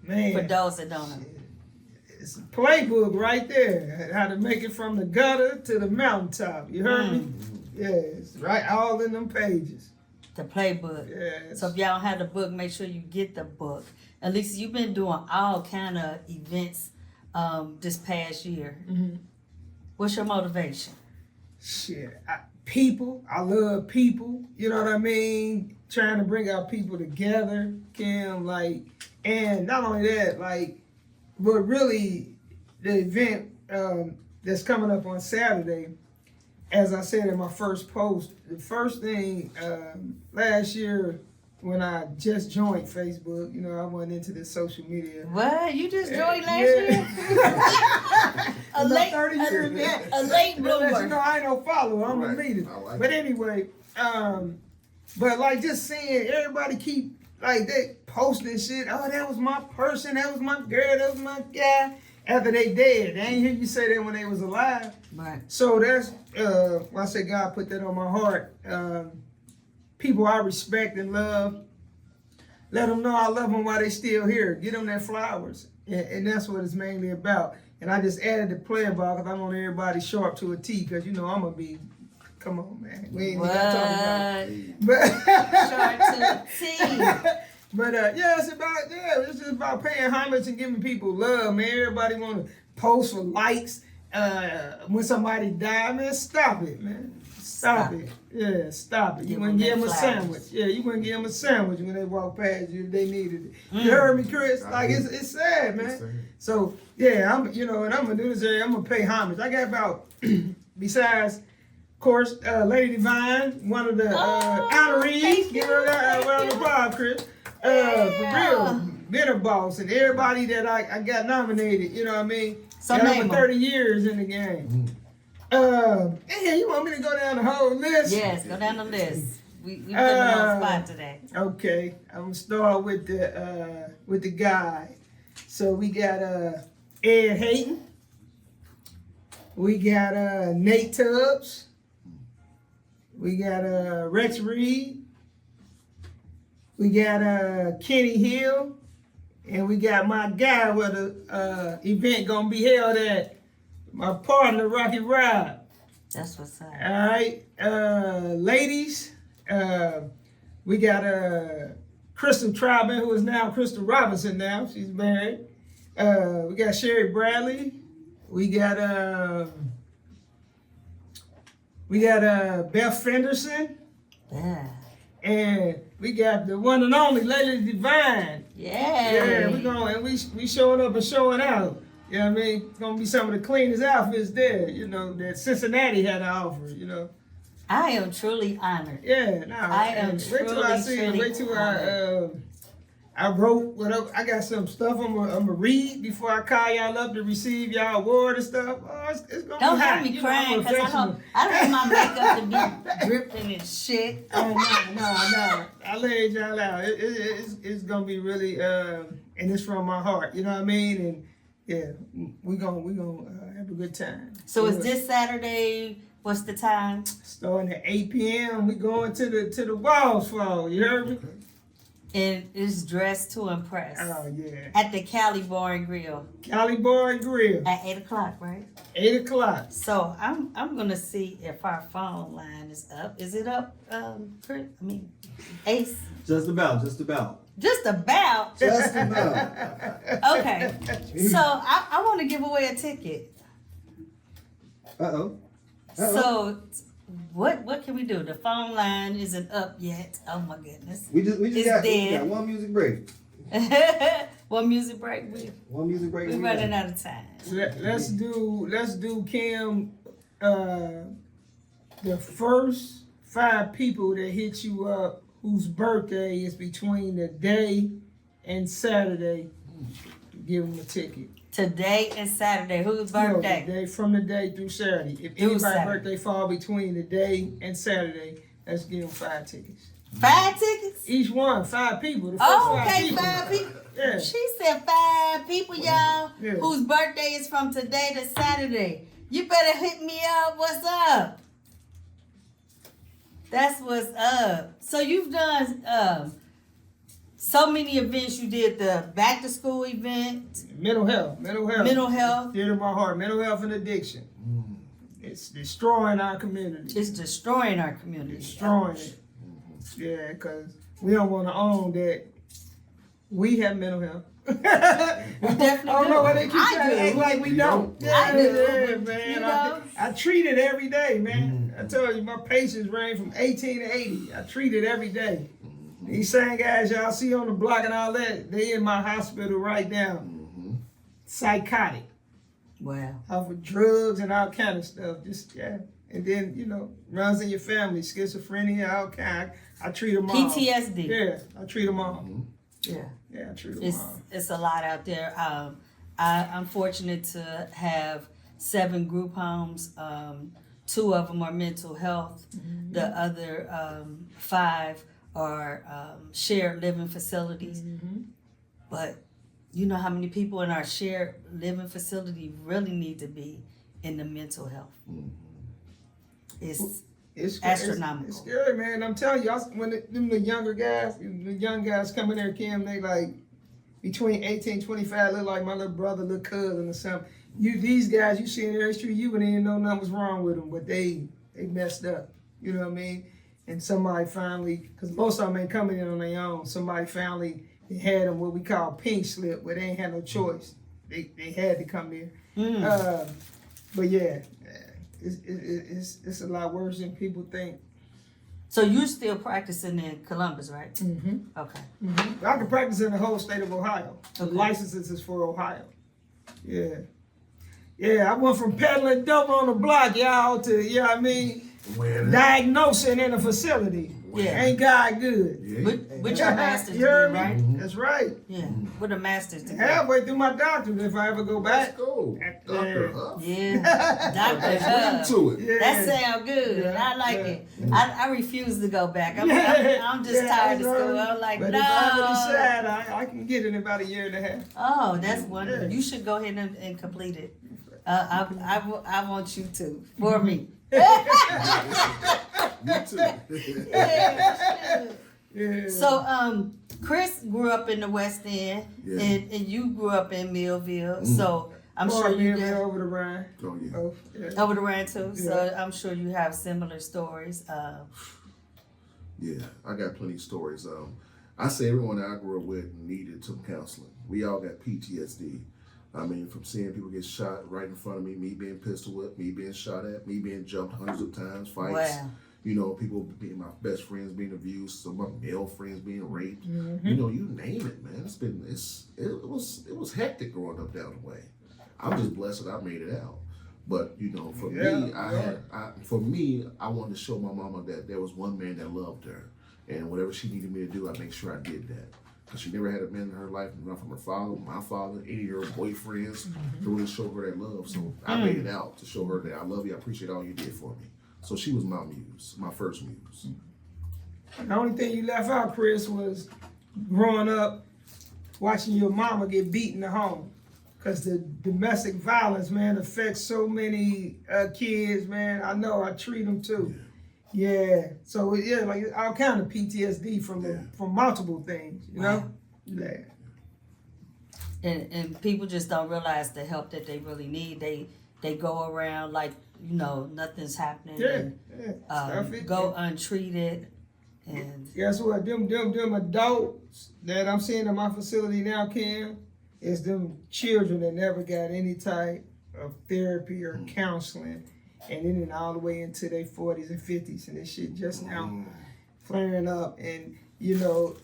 Man. For those that don't know. It's a playbook right there. How to make it from the gutter to the mountaintop. You heard me? Yeah, it's right all in them pages. The playbook. Yes. So if y'all don't have the book, make sure you get the book. And Lisa, you've been doing all kind of events this past year. Mm-hmm. What's your motivation? Shit, people. I love people. You know what I mean? Trying to bring our people together, Kim. And not only that, but really, the event that's coming up on Saturday. As I said in my first post, the first thing last year when I just joined Facebook, I went into this social media. What? You just joined last year? a late bloomer. I ain't no follower. I'm a leader. But anyway, but just seeing everybody keep they posting shit. Oh, that was my person. That was my girl. That was my guy. After they dead, they ain't hear you say that when they was alive. Right. So that's why I say God put that on my heart. People I respect and love, let them know I love them while they still here. Get them their flowers, and that's what it's mainly about. And I just added the player ball because I want everybody sharp to a T. Because I'm gonna be. Come on, man. We ain't even talking about it. Sharp to a T. But it's just about paying homage and giving people love, man. Everybody want to post for likes when somebody die, man. Stop it, man. Stop it. Yeah, stop it. You want to give them a sandwich. Yeah, you want to give them a sandwich when they walk past you if they needed it. You heard me, Chris? It's sad, man. It's sad. So yeah, I'm and I'm gonna do this area. I'm gonna pay homage. I got about besides. Of course, Lady Devine, one of the honorees. Give her a round of applause, Chris. For real, Bitter Boss, and everybody that I got nominated, you know what I mean? So got over 30 years in the game. Yeah, you want me to go down the whole list? Yes, go down the list. We put them on spot today. Okay, I'm gonna start with the guy. So we got Ed Hayton. We got Nate Tubbs. We got Rex Reed. We got Kenny Hill. And we got my guy where the event gonna be held at. My partner, Rocky Rod. That's what's up. All right, ladies, we got Crystal Tribin, who is now Crystal Robinson now. She's married. We got Sherry Bradley. We got Beth Fenderson. Yeah. And we got the one and only Lady Devine. Yeah. Yeah, we showing up and showing out. You know what I mean? It's gonna be some of the cleanest outfits there, you know, that Cincinnati had to offer, you know. I am truly honored. Yeah, no. I am wait till I see it. truly Wait till I wrote what I got some stuff I'm gonna read before I call y'all up to receive y'all award and stuff. Oh, it's gonna Don't be hot. have me You know, I'm crying a because professional. I don't want my makeup to be dripping and shit. Oh no! I laid y'all out. It's gonna be really and it's from my heart. You know what I mean? And yeah, we gonna have a good time. So is this Saturday? What's the time? Starting at 8 p.m. We going to the walls fall. You heard me? And it's dressed to impress. Oh yeah. At the Cali Bar and Grill. Cali Bar and Grill. At 8 o'clock, right? 8 o'clock. So I'm gonna see if our phone line is up. Is it up, Chris? I mean, Ace? Just about. Just about. Just about. Okay. So I want to give away a ticket. Uh-oh. So what can we do? The phone line isn't up yet. Oh my goodness. We just It's got dead. one music break. One music break. One music break. We're running out of time. Let's do Kim. The first 5 people that hit you up whose birthday is between the day and Saturday, give them a ticket. Today and Saturday. Whose birthday? No, from the day through Saturday. If Through anybody's Saturday. birthday fall between the day and Saturday, let's give them 5 tickets. 5 tickets? Each one, 5 people. The first Oh, 5 okay, people. 5 people. Yeah. She said 5 people, y'all, Yeah. whose birthday is from today to Saturday. You better hit me up. What's up? That's what's up. So you've done so many events. You did the back to school event, Mental health. mental health. Dear to my heart. Mental health and addiction. It's destroying our community. It's destroying our community. Destroying it. Yeah, because we don't want to own that we have mental health. We definitely I don't know why they keep I trying to do. act like we don't. I do. Yeah, man. You know? I treat it every day, man. I tell you, my patients range from 18 to 80. I treat it every day. These same guys y'all see on the block and all that, they in my hospital right now. Psychotic. Wow. Off of drugs and all kind of stuff. Just, yeah. And then, you know, runs in your family, schizophrenia, all kind. I treat them all. PTSD. Yeah, I treat them all. Yeah. Yeah, I treat them all. It's a lot out there. I'm fortunate to have 7 group homes. 2 of them are mental health. The other 5 are shared living facilities. But you know how many people in our shared living facility really need to be in the mental health. It's astronomical. It's scary, man. I'm telling you, when the younger guys, the young guys come in there, Kim, they like between 18 and 25, look like my little brother, little cousin or something. These guys you see in the street, you wouldn't even know nothing was wrong with them, but they messed up. You know what I mean? And somebody finally, because most of them ain't coming in on their own, somebody finally they had them what we call pink slip, where they ain't had no choice. They had to come there. But yeah, it's a lot worse than people think. So you're still practicing in Columbus, right? Okay. I can practice in the whole state of Ohio. The Okay. licenses is for Ohio. Yeah. Yeah, I went from peddling dope on the block, y'all, to, you know what I mean, diagnosing in a facility. Yeah. Ain't God good? Yeah. With your master's You heard degree, me? right? That's right. Yeah. With a master's degree. Halfway through my doctorate if I ever go Let's back. go. Dr. Huff. Yeah. Dr. Let's Huff. get into it. Yeah. That sounds good. Yeah, I like yeah. it. I refuse to go back. I'm just tired of school. I'm like, but no. if I decide, I can get it in about a year and a half. Oh, that's wonderful. Yeah. You should go ahead and complete it. I want you to, for me. Me too. Yeah. So, Chris grew up in the West End, Yeah. and you grew up in Millville. So I'm Boy, sure you man, get over the Rhine. Oh, yeah. Oh, yeah. over the Rhine too. So Yeah. I'm sure you have similar stories. Yeah, I got plenty of stories. I say everyone that I grew up with needed some counseling. We all got PTSD. I mean, from seeing people get shot right in front of me being pistol whipped, me being shot at, me being jumped hundreds of times, fights. Wow. You know, people being my best friends being abused, some of my male friends being raped. Mm-hmm. You know, you name it, man. It was hectic growing up down the way. I'm just blessed that I made it out. But you know, for me, I wanted to show my mama that there was one man that loved her, and whatever she needed me to do, I make sure I did that. Because she never had a man in her life, not from her father, my father, any of her boyfriends, to really show her that love. So I made it out to show her that I love you, I appreciate all you did for me. So she was my muse, my first muse. The only thing you left out, Chris, was growing up, watching your mama get beat in the home. Because the domestic violence, man, affects so many kids, man. I know, I treat them too. Yeah. So, yeah, like all kind of PTSD from multiple things, you know? Yeah. And people just don't realize the help that they really need. They go around like, you know, nothing's happening. And, go untreated. And guess what? Them adults that I'm seeing in my facility now, Kim, is them children that never got any type of therapy or counseling. And then all the way into their 40s and 50s. And this shit just now flaring up. And, you know,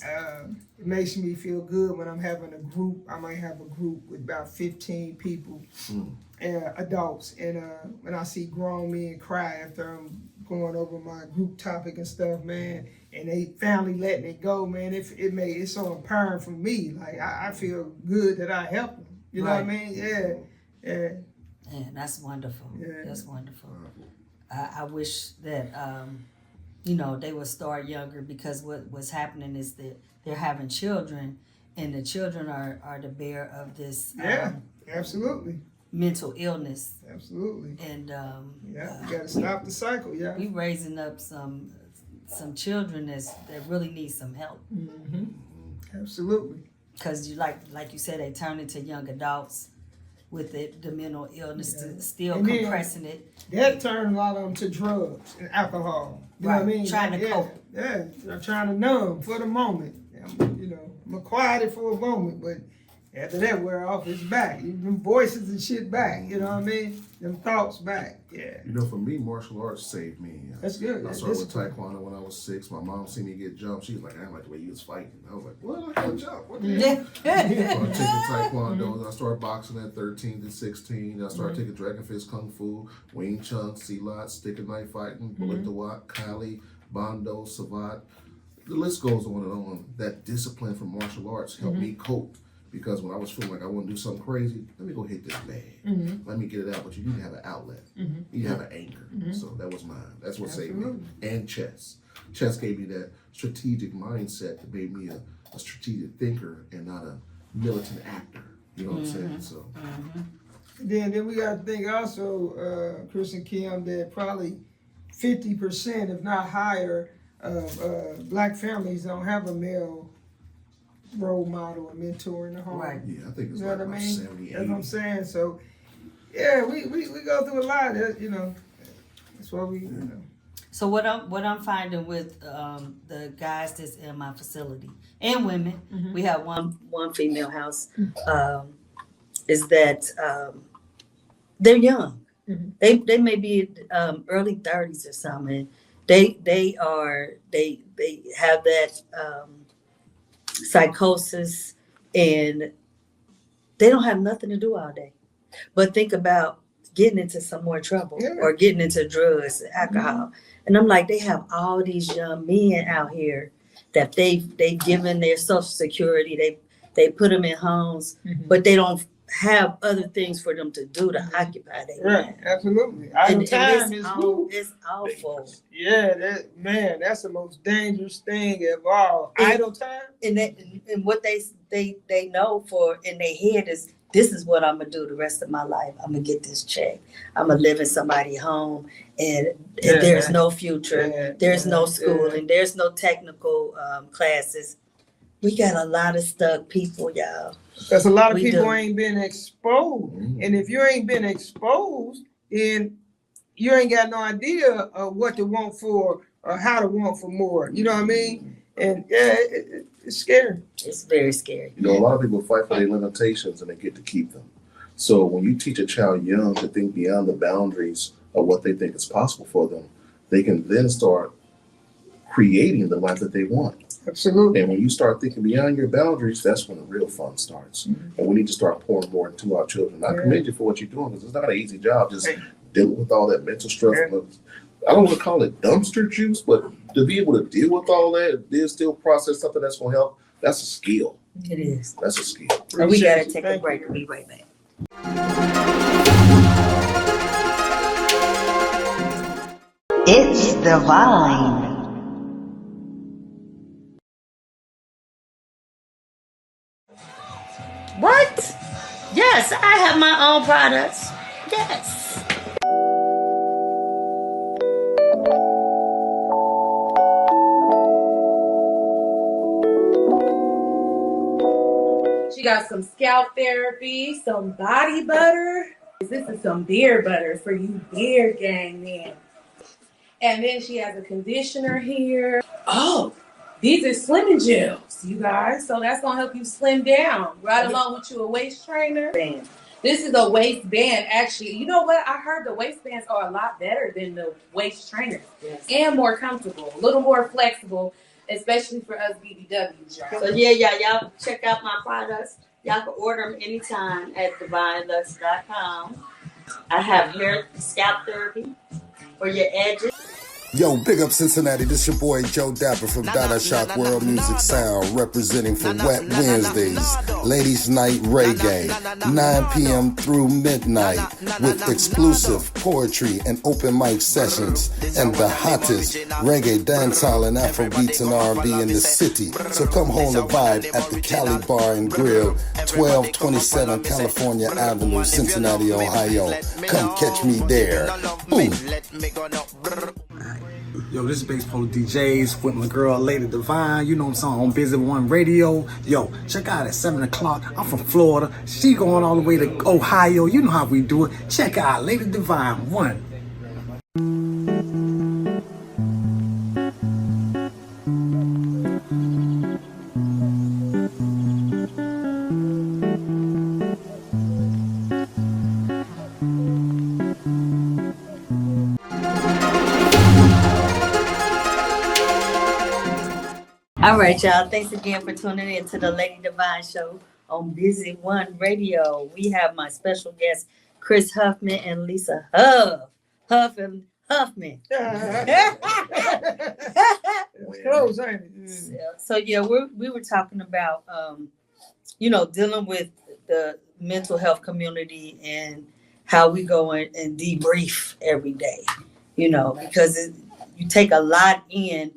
it makes me feel good when I'm having a group. I might have a group with about 15 people, adults. And when I see grown men cry after I'm going over my group topic and stuff, man, and they family letting it go, man, it's so empowering for me. Like, I feel good that I helped them. You know what I mean? Yeah. yeah, that's wonderful. Yeah. That's wonderful. I wish that, you know, they would start younger, because what's happening is that they're having children, and the children are the bearer of this Absolutely. mental illness. Absolutely. And You gotta stop the cycle, yeah. we raising up some children that really need some help. Mm-hmm. Absolutely. Because you like you said, they turn into young adults with the mental illness, still And then compressing it. that turned a lot of them to drugs and alcohol. You know what I mean? Trying to cope. Yeah, they're trying to numb for the moment. You know, I'm quiet it for a moment, but after that wear off, it's back. Them voices and shit back. You know what I mean? Them thoughts back. Yeah. You know, for me, martial arts saved me. That's good. I started with Taekwondo when I was 6. My mom seen me get jumped. She was like, I didn't like the way you was fighting. I was like, what? I can't jump. What the hell? I started taking Taekwondo. I started boxing at 13 to 16. I started taking Dragon Fist Kung Fu, Wing Chun, Silat, stick and knife fighting, Bullet Dawat, Kali, Bondo, Savat. The list goes on and on. That discipline from martial arts helped me cope. Because when I was feeling like I want to do something crazy, let me go hit this bag. Let me get it out. But you need to have an outlet. You need to have an anchor. So that was mine. That's what saved me. And chess. Chess gave me that strategic mindset that made me a strategic thinker and not a militant actor. You know what I'm saying? So. Then we got to think also, Chris and Kim, that probably 50%, if not higher, of black families don't have a male role model or mentor in the home. Right. Yeah, I think it's You know like what I about mean? 70, 80. That's what I'm saying. So, yeah, we go through a lot. You know, that's why we, you know. So what I'm finding with the guys that's in my facility and women, we have one female house, is that they're young. They may be early 30s or something. They have that psychosis, and they don't have nothing to do all day but think about getting into some more trouble Yeah. or getting into drugs, alcohol. And I'm like, they have all these young men out here that they've given their social security, they put them in homes, but they don't have other things for them to do to occupy their Right, mind. absolutely. Idle time is it's awful. Yeah, that's the most dangerous thing of all. Idle time. And what they know for in their head is, this is what I'm gonna do the rest of my life. I'm gonna get this check. I'm gonna live in somebody's home, and there's no future. There's no schooling. There's no technical classes. We got a lot of stuck people, y'all. Because a lot of people ain't been exposed. And if you ain't been exposed, then you ain't got no idea of what to want for or how to want for more. You know what I mean? And yeah, it's scary. It's very scary. You know, a lot of people fight for their limitations and they get to keep them. So when you teach a child young to think beyond the boundaries of what they think is possible for them, they can then start creating the life that they want. Absolutely. And when you start thinking beyond your boundaries, that's when the real fun starts. And we need to start pouring more into our children. I commend you for what you're doing, because it's not an easy job just dealing with all that mental stress. I don't want to call it dumpster juice, but to be able to deal with all that and then still process something that's going to help, that's a skill. It is. That's a skill. And we got to take a break and be right back. It's Devine. What? Yes, I have my own products. Yes. She got some scalp therapy, some body butter. This is some beard butter for you beard gang men. And then she has a conditioner here. Oh, these are slimming gels, you guys. So that's gonna help you slim down, right along with you a waist trainer. This is a waistband, actually. You know what? I heard the waistbands are a lot better than the waist trainers. Yes. And more comfortable, a little more flexible, especially for us BBWs, y'all. So yeah, y'all check out my products. Y'all can order them anytime at DevineLux.com. I have hair scalp therapy for your edges. Yo, big up Cincinnati. This your boy Joe Dapper from Dada Shock World Music Sound, representing for Wet Wednesdays, Ladies Night Reggae, 9 p.m. through midnight, with exclusive poetry and open mic sessions, and the hottest reggae, dancehall, and Afrobeats and R&B in the city. So come hold a vibe at the Cali Bar and Grill, 1227 California Avenue, Cincinnati, Ohio. Come catch me there. Boom. Yo, this is Bass Polo DJs with my girl Lady Devine, you know what I'm saying, on Busy One Radio. Yo, check out at 7 o'clock. I'm from Florida. She going all the way to Ohio. You know how we do it. Check out Lady Devine 1. All right, y'all. Thanks again for tuning in to the Lady Devine Show on Busy One Radio. We have my special guests, Chris Huffman and Lisa Huff. Huff and Huffman. Close, ain't it? So yeah, we were talking about dealing with the mental health community and how we go and debrief every day. Because you take a lot in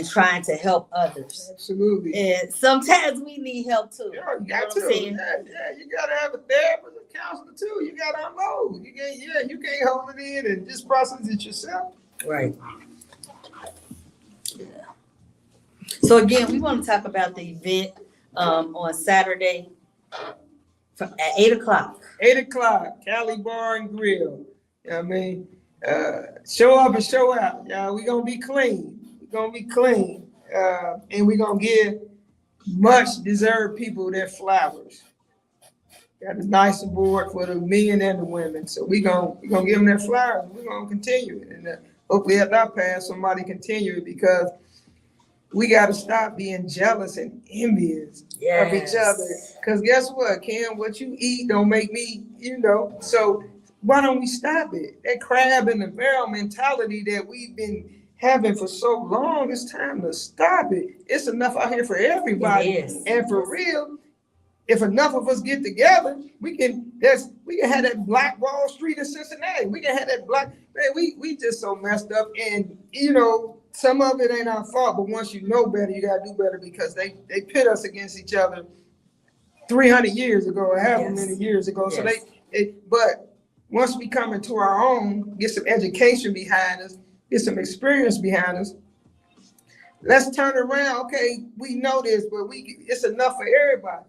trying to help others. Absolutely. And sometimes we need help too. Yeah, you got to. Yeah, you gotta have a therapist, a counselor too. You gotta unload. You can't hold it in and just process it yourself. Right. Yeah. So again, we want to talk about the event on Saturday at 8 o'clock. 8 o'clock, Cali Bar and Grill. You know what I mean? Show up and show out. Y'all, we gonna be clean. Gonna be clean, and we're gonna give much deserved people their flowers. Got a nice award for the men and the women, so we gonna give them their flowers. We're gonna continue it, and hopefully at our pass somebody continue it, because we gotta stop being jealous and envious of each other. Because guess what, Kim? What you eat don't make me, So why don't we stop it? That crab in the barrel mentality that we've been having for so long, it's time to stop it. It's enough out here for everybody. It is. And for real, if enough of us get together, we can have that Black Wall Street in Cincinnati. We can have that black, man, we just so messed up. And you know, some of it ain't our fault, but once you know better, you gotta do better, because they pit us against each other 300 years ago, or however many years ago. So but once we come into our own, get some education behind us, get some experience behind us, let's turn around. Okay, we know this, but it's enough for everybody.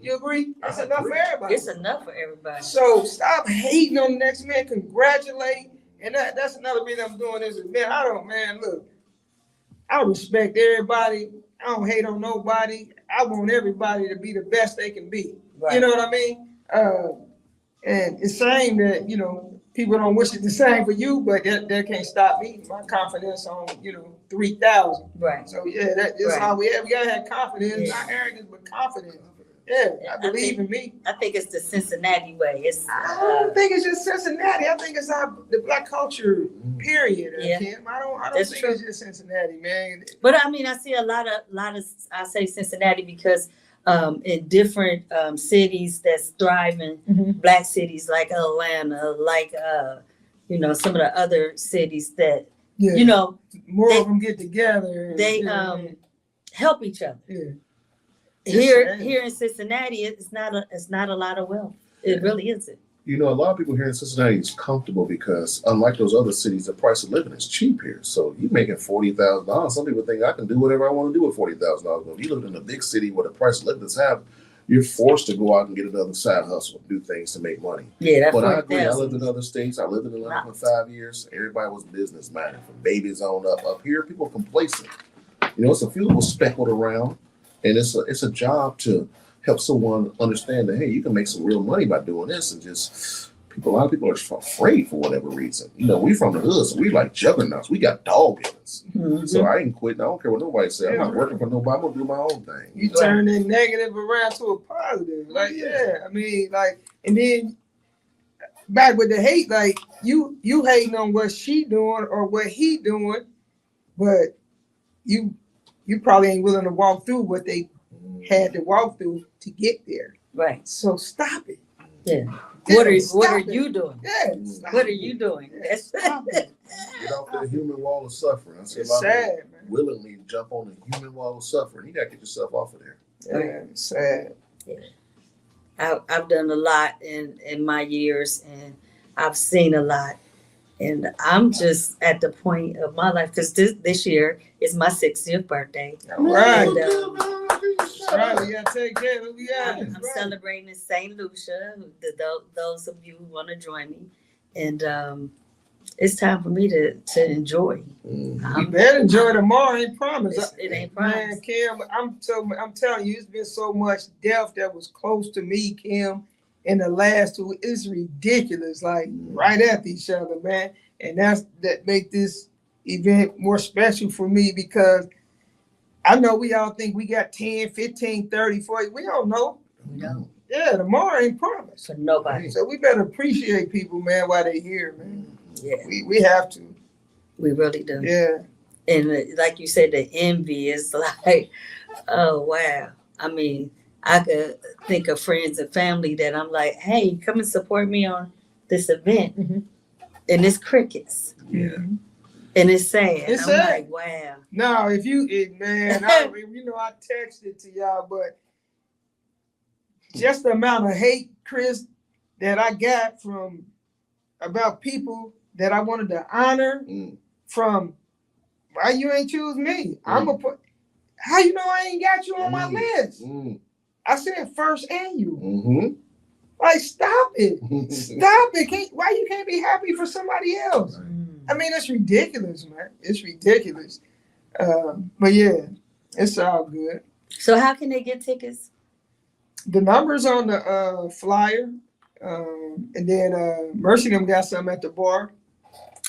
You agree? It's enough for everybody. It's enough for everybody. So stop hating on the next man. Congratulate. And that's another reason I'm doing this. Man, look, I respect everybody. I don't hate on nobody. I want everybody to be the best they can be. Right. You know what I mean? And it's saying that, you know, people don't wish it the same for you, but that can't stop me. My confidence on, 3,000. Right. So yeah, that's how we have. We gotta have confidence, not arrogance, but confidence. Yeah, I believe in me. I think it's the Cincinnati way. I don't think it's just Cincinnati. I think it's the black culture, period. Kim. I don't think it's just Cincinnati, man. But I mean, I see a lot of I say Cincinnati because in different cities that's thriving, black cities like Atlanta, like some of the other cities that more of them get together. They help each other. Yeah. Here in Cincinnati, it's not a lot of wealth. It really isn't. You know, a lot of people here in Cincinnati is comfortable because unlike those other cities, the price of living is cheap here. So you're making $40,000. Some people think I can do whatever I want to do with $40,000. But if you live in a big city where the price of living is half, you're forced to go out and get another side hustle, do things to make money. Yeah, but I agree. I lived in other states. I lived in Atlanta for 5 years. Everybody was business minded, from babies on up. Up here, people are complacent. It's a few people speckled around. And it's a job to help someone understand that, hey, you can make some real money by doing this. And a lot of people are afraid for whatever reason. We from the hood, so we like juggernauts. We got dog killers. So I ain't quitting. I don't care what nobody says. I'm not working for nobody. I'm going to do my own thing. You turn that negative around to a positive. And then back with the hate, like you hating on what she doing or what he doing, but you probably ain't willing to walk through what they had to walk through to get there. Right. So stop it. Yeah. What are you doing? Yeah. What are you doing? Stop it. Get off the human wall of suffering. I see a lot of people willingly jump on the human wall of suffering. You got to get yourself off of there. Yeah, it's sad. Yeah. I've done a lot in my years, and I've seen a lot. And I'm just at the point of my life, because this year is my 60th birthday. All right. And, right, we gotta take care of I'm celebrating in St. Lucia. Those of you who want to join me, and it's time for me to enjoy. You better enjoy tomorrow. Ain't promised. It ain't promised. Man, Kim, I'm telling you, it's been so much death that was close to me, Kim. In the last two, it's ridiculous, like right after each other, man. And that make this event more special for me, because I know we all think we got 10, 15, 30, 40. We don't know. No. Yeah, tomorrow ain't promised. For nobody. So we better appreciate people, man, while they here, man. Yeah. We have to. We really do. Yeah. And like you said, the envy is like, oh, wow. I mean, I could think of friends and family that I'm like, hey, come and support me on this event. And it's crickets. Yeah. And it's sad. It's I'm sad. like, wow. No, I texted to y'all, but just the amount of hate, Chris, that I got about people that I wanted to honor from, why you ain't choose me? How you know I ain't got you on my list? I said first annual. Like, stop it. Stop it. Why you can't be happy for somebody else? I mean, it's ridiculous, man. It's ridiculous. But yeah, it's all good. So how can they get tickets? The number's on the flyer. And then Mercy them got some at the bar.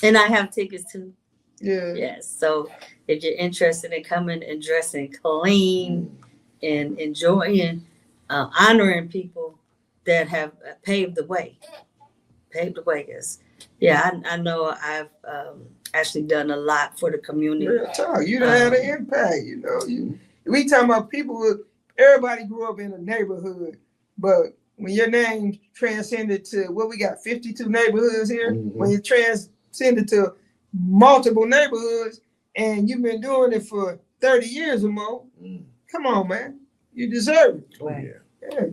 And I have tickets too. Yeah. Yes. So if you're interested in coming and dressing clean and enjoying, honoring people that have paved the way. paved the way. I know I've actually done a lot for the community. Real talk. You done had an impact, you know. We talking about people everybody grew up in a neighborhood, but when your name transcended to what we got 52 neighborhoods here, when you transcended to multiple neighborhoods and you've been doing it for 30 years or more, come on, man. You deserve it. Oh, yeah.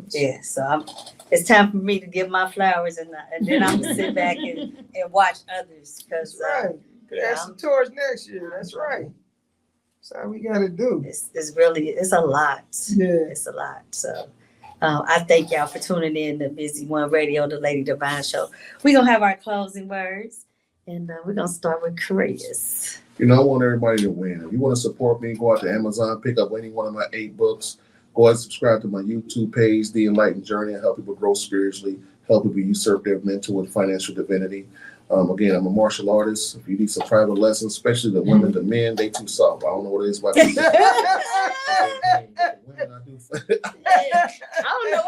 Yeah, so it's time for me to give my flowers, and then I'm gonna sit back and watch others. Because right, that's some tours next year. That's right. That's how we gotta do. It's a lot. Yeah, it's a lot. So I thank y'all for tuning in to Busy One Radio, the Lady Devine Show. We're gonna have our closing words, and we're gonna start with Chris. You know, I want everybody to win. If you want to support me, go out to Amazon, pick up any one of my 8 books. Go ahead and subscribe to my YouTube page, The Enlightened Journey, and help people grow spiritually, help people usurp their mental and financial divinity. Again, I'm a martial artist. If you need some private lessons, especially the women, the men, they too soft. I don't know what it is about people. I don't know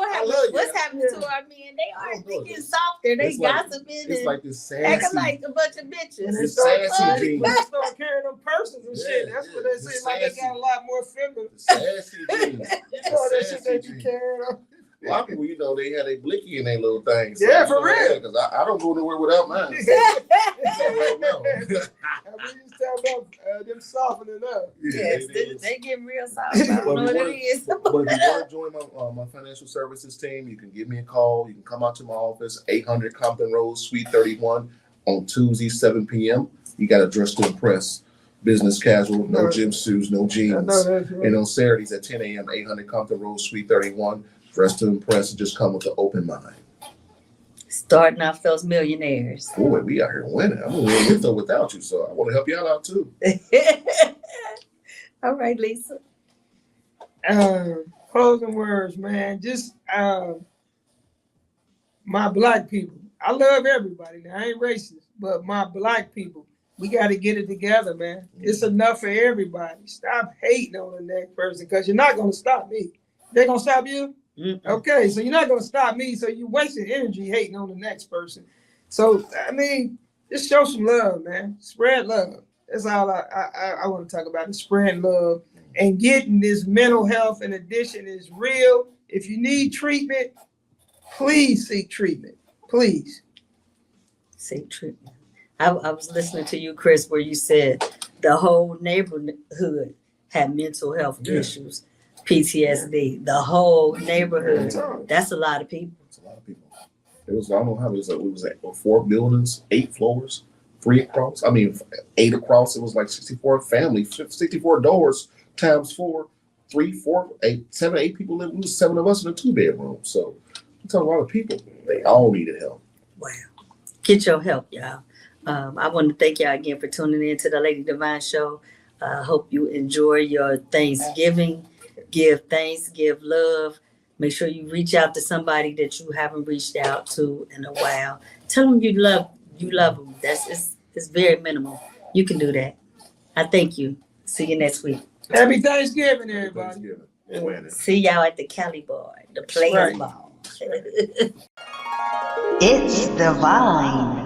what's happening to our men. They are getting softer. They gossiping. It's like this sassy. Acting like a bunch of bitches. It's sassy They jeans. start carrying them purses and shit. That's what they seem like. They got a lot more feminine. Sassy jeans. You know that shit they be carrying on. A lot of people, you know, they had a blicky in their little things. Yeah, for real. Because I don't go nowhere without mine. We used to talk about them softening up. Yes, they get real soft. I don't know what it is. But if you want to join my financial services team, you can give me a call. You can come out to my office, 800 Compton Road, Suite 31, on Tuesday, 7 p.m. You got to dress to impress. Business casual, no gym shoes, no jeans. And on Saturdays at 10 a.m., 800 Compton Road, Suite 31, dress to impress and just come with an open mind. Starting off those millionaires. Boy, we out here winning. I'm going to win without you, so I want to help you out too. All right, Lisa. Closing words, man. Just my black people. I love everybody. Now, I ain't racist, but my black people, we got to get it together, man. It's enough for everybody. Stop hating on the next person, because you're not going to stop me. They're going to stop you? Okay, so you're not going to stop me, so you wasted energy hating on the next person. So, I mean, just show some love, man. Spread love. That's all I want to talk about, is spreading love and getting this mental health and addiction is real. If you need treatment, please seek treatment. Please. Seek treatment. I was listening to you, Chris, where you said the whole neighborhood had mental health issues. PTSD, the whole neighborhood. That's a lot of people. It's a lot of people. It was, I don't know how it was 4 buildings, 8 floors, 3 across. I mean, 8 across. It was like 64 families, 64 doors times 4, 3, 4, 8, 7, 8 people living. It was 7 of us in a 2-bedroom. So it's a lot of people. They all needed help. Wow. Get your help, y'all. I want to thank y'all again for tuning in to the Lady Devine Show. Hope you enjoy your Thanksgiving. Give thanks, give love. Make sure you reach out to somebody that you haven't reached out to in a while. Tell them you love them. It's very minimal. You can do that. I thank you. See you next week. Happy Thanksgiving, everybody. See y'all at the Cali Bar, the Players Ball. It's Devine.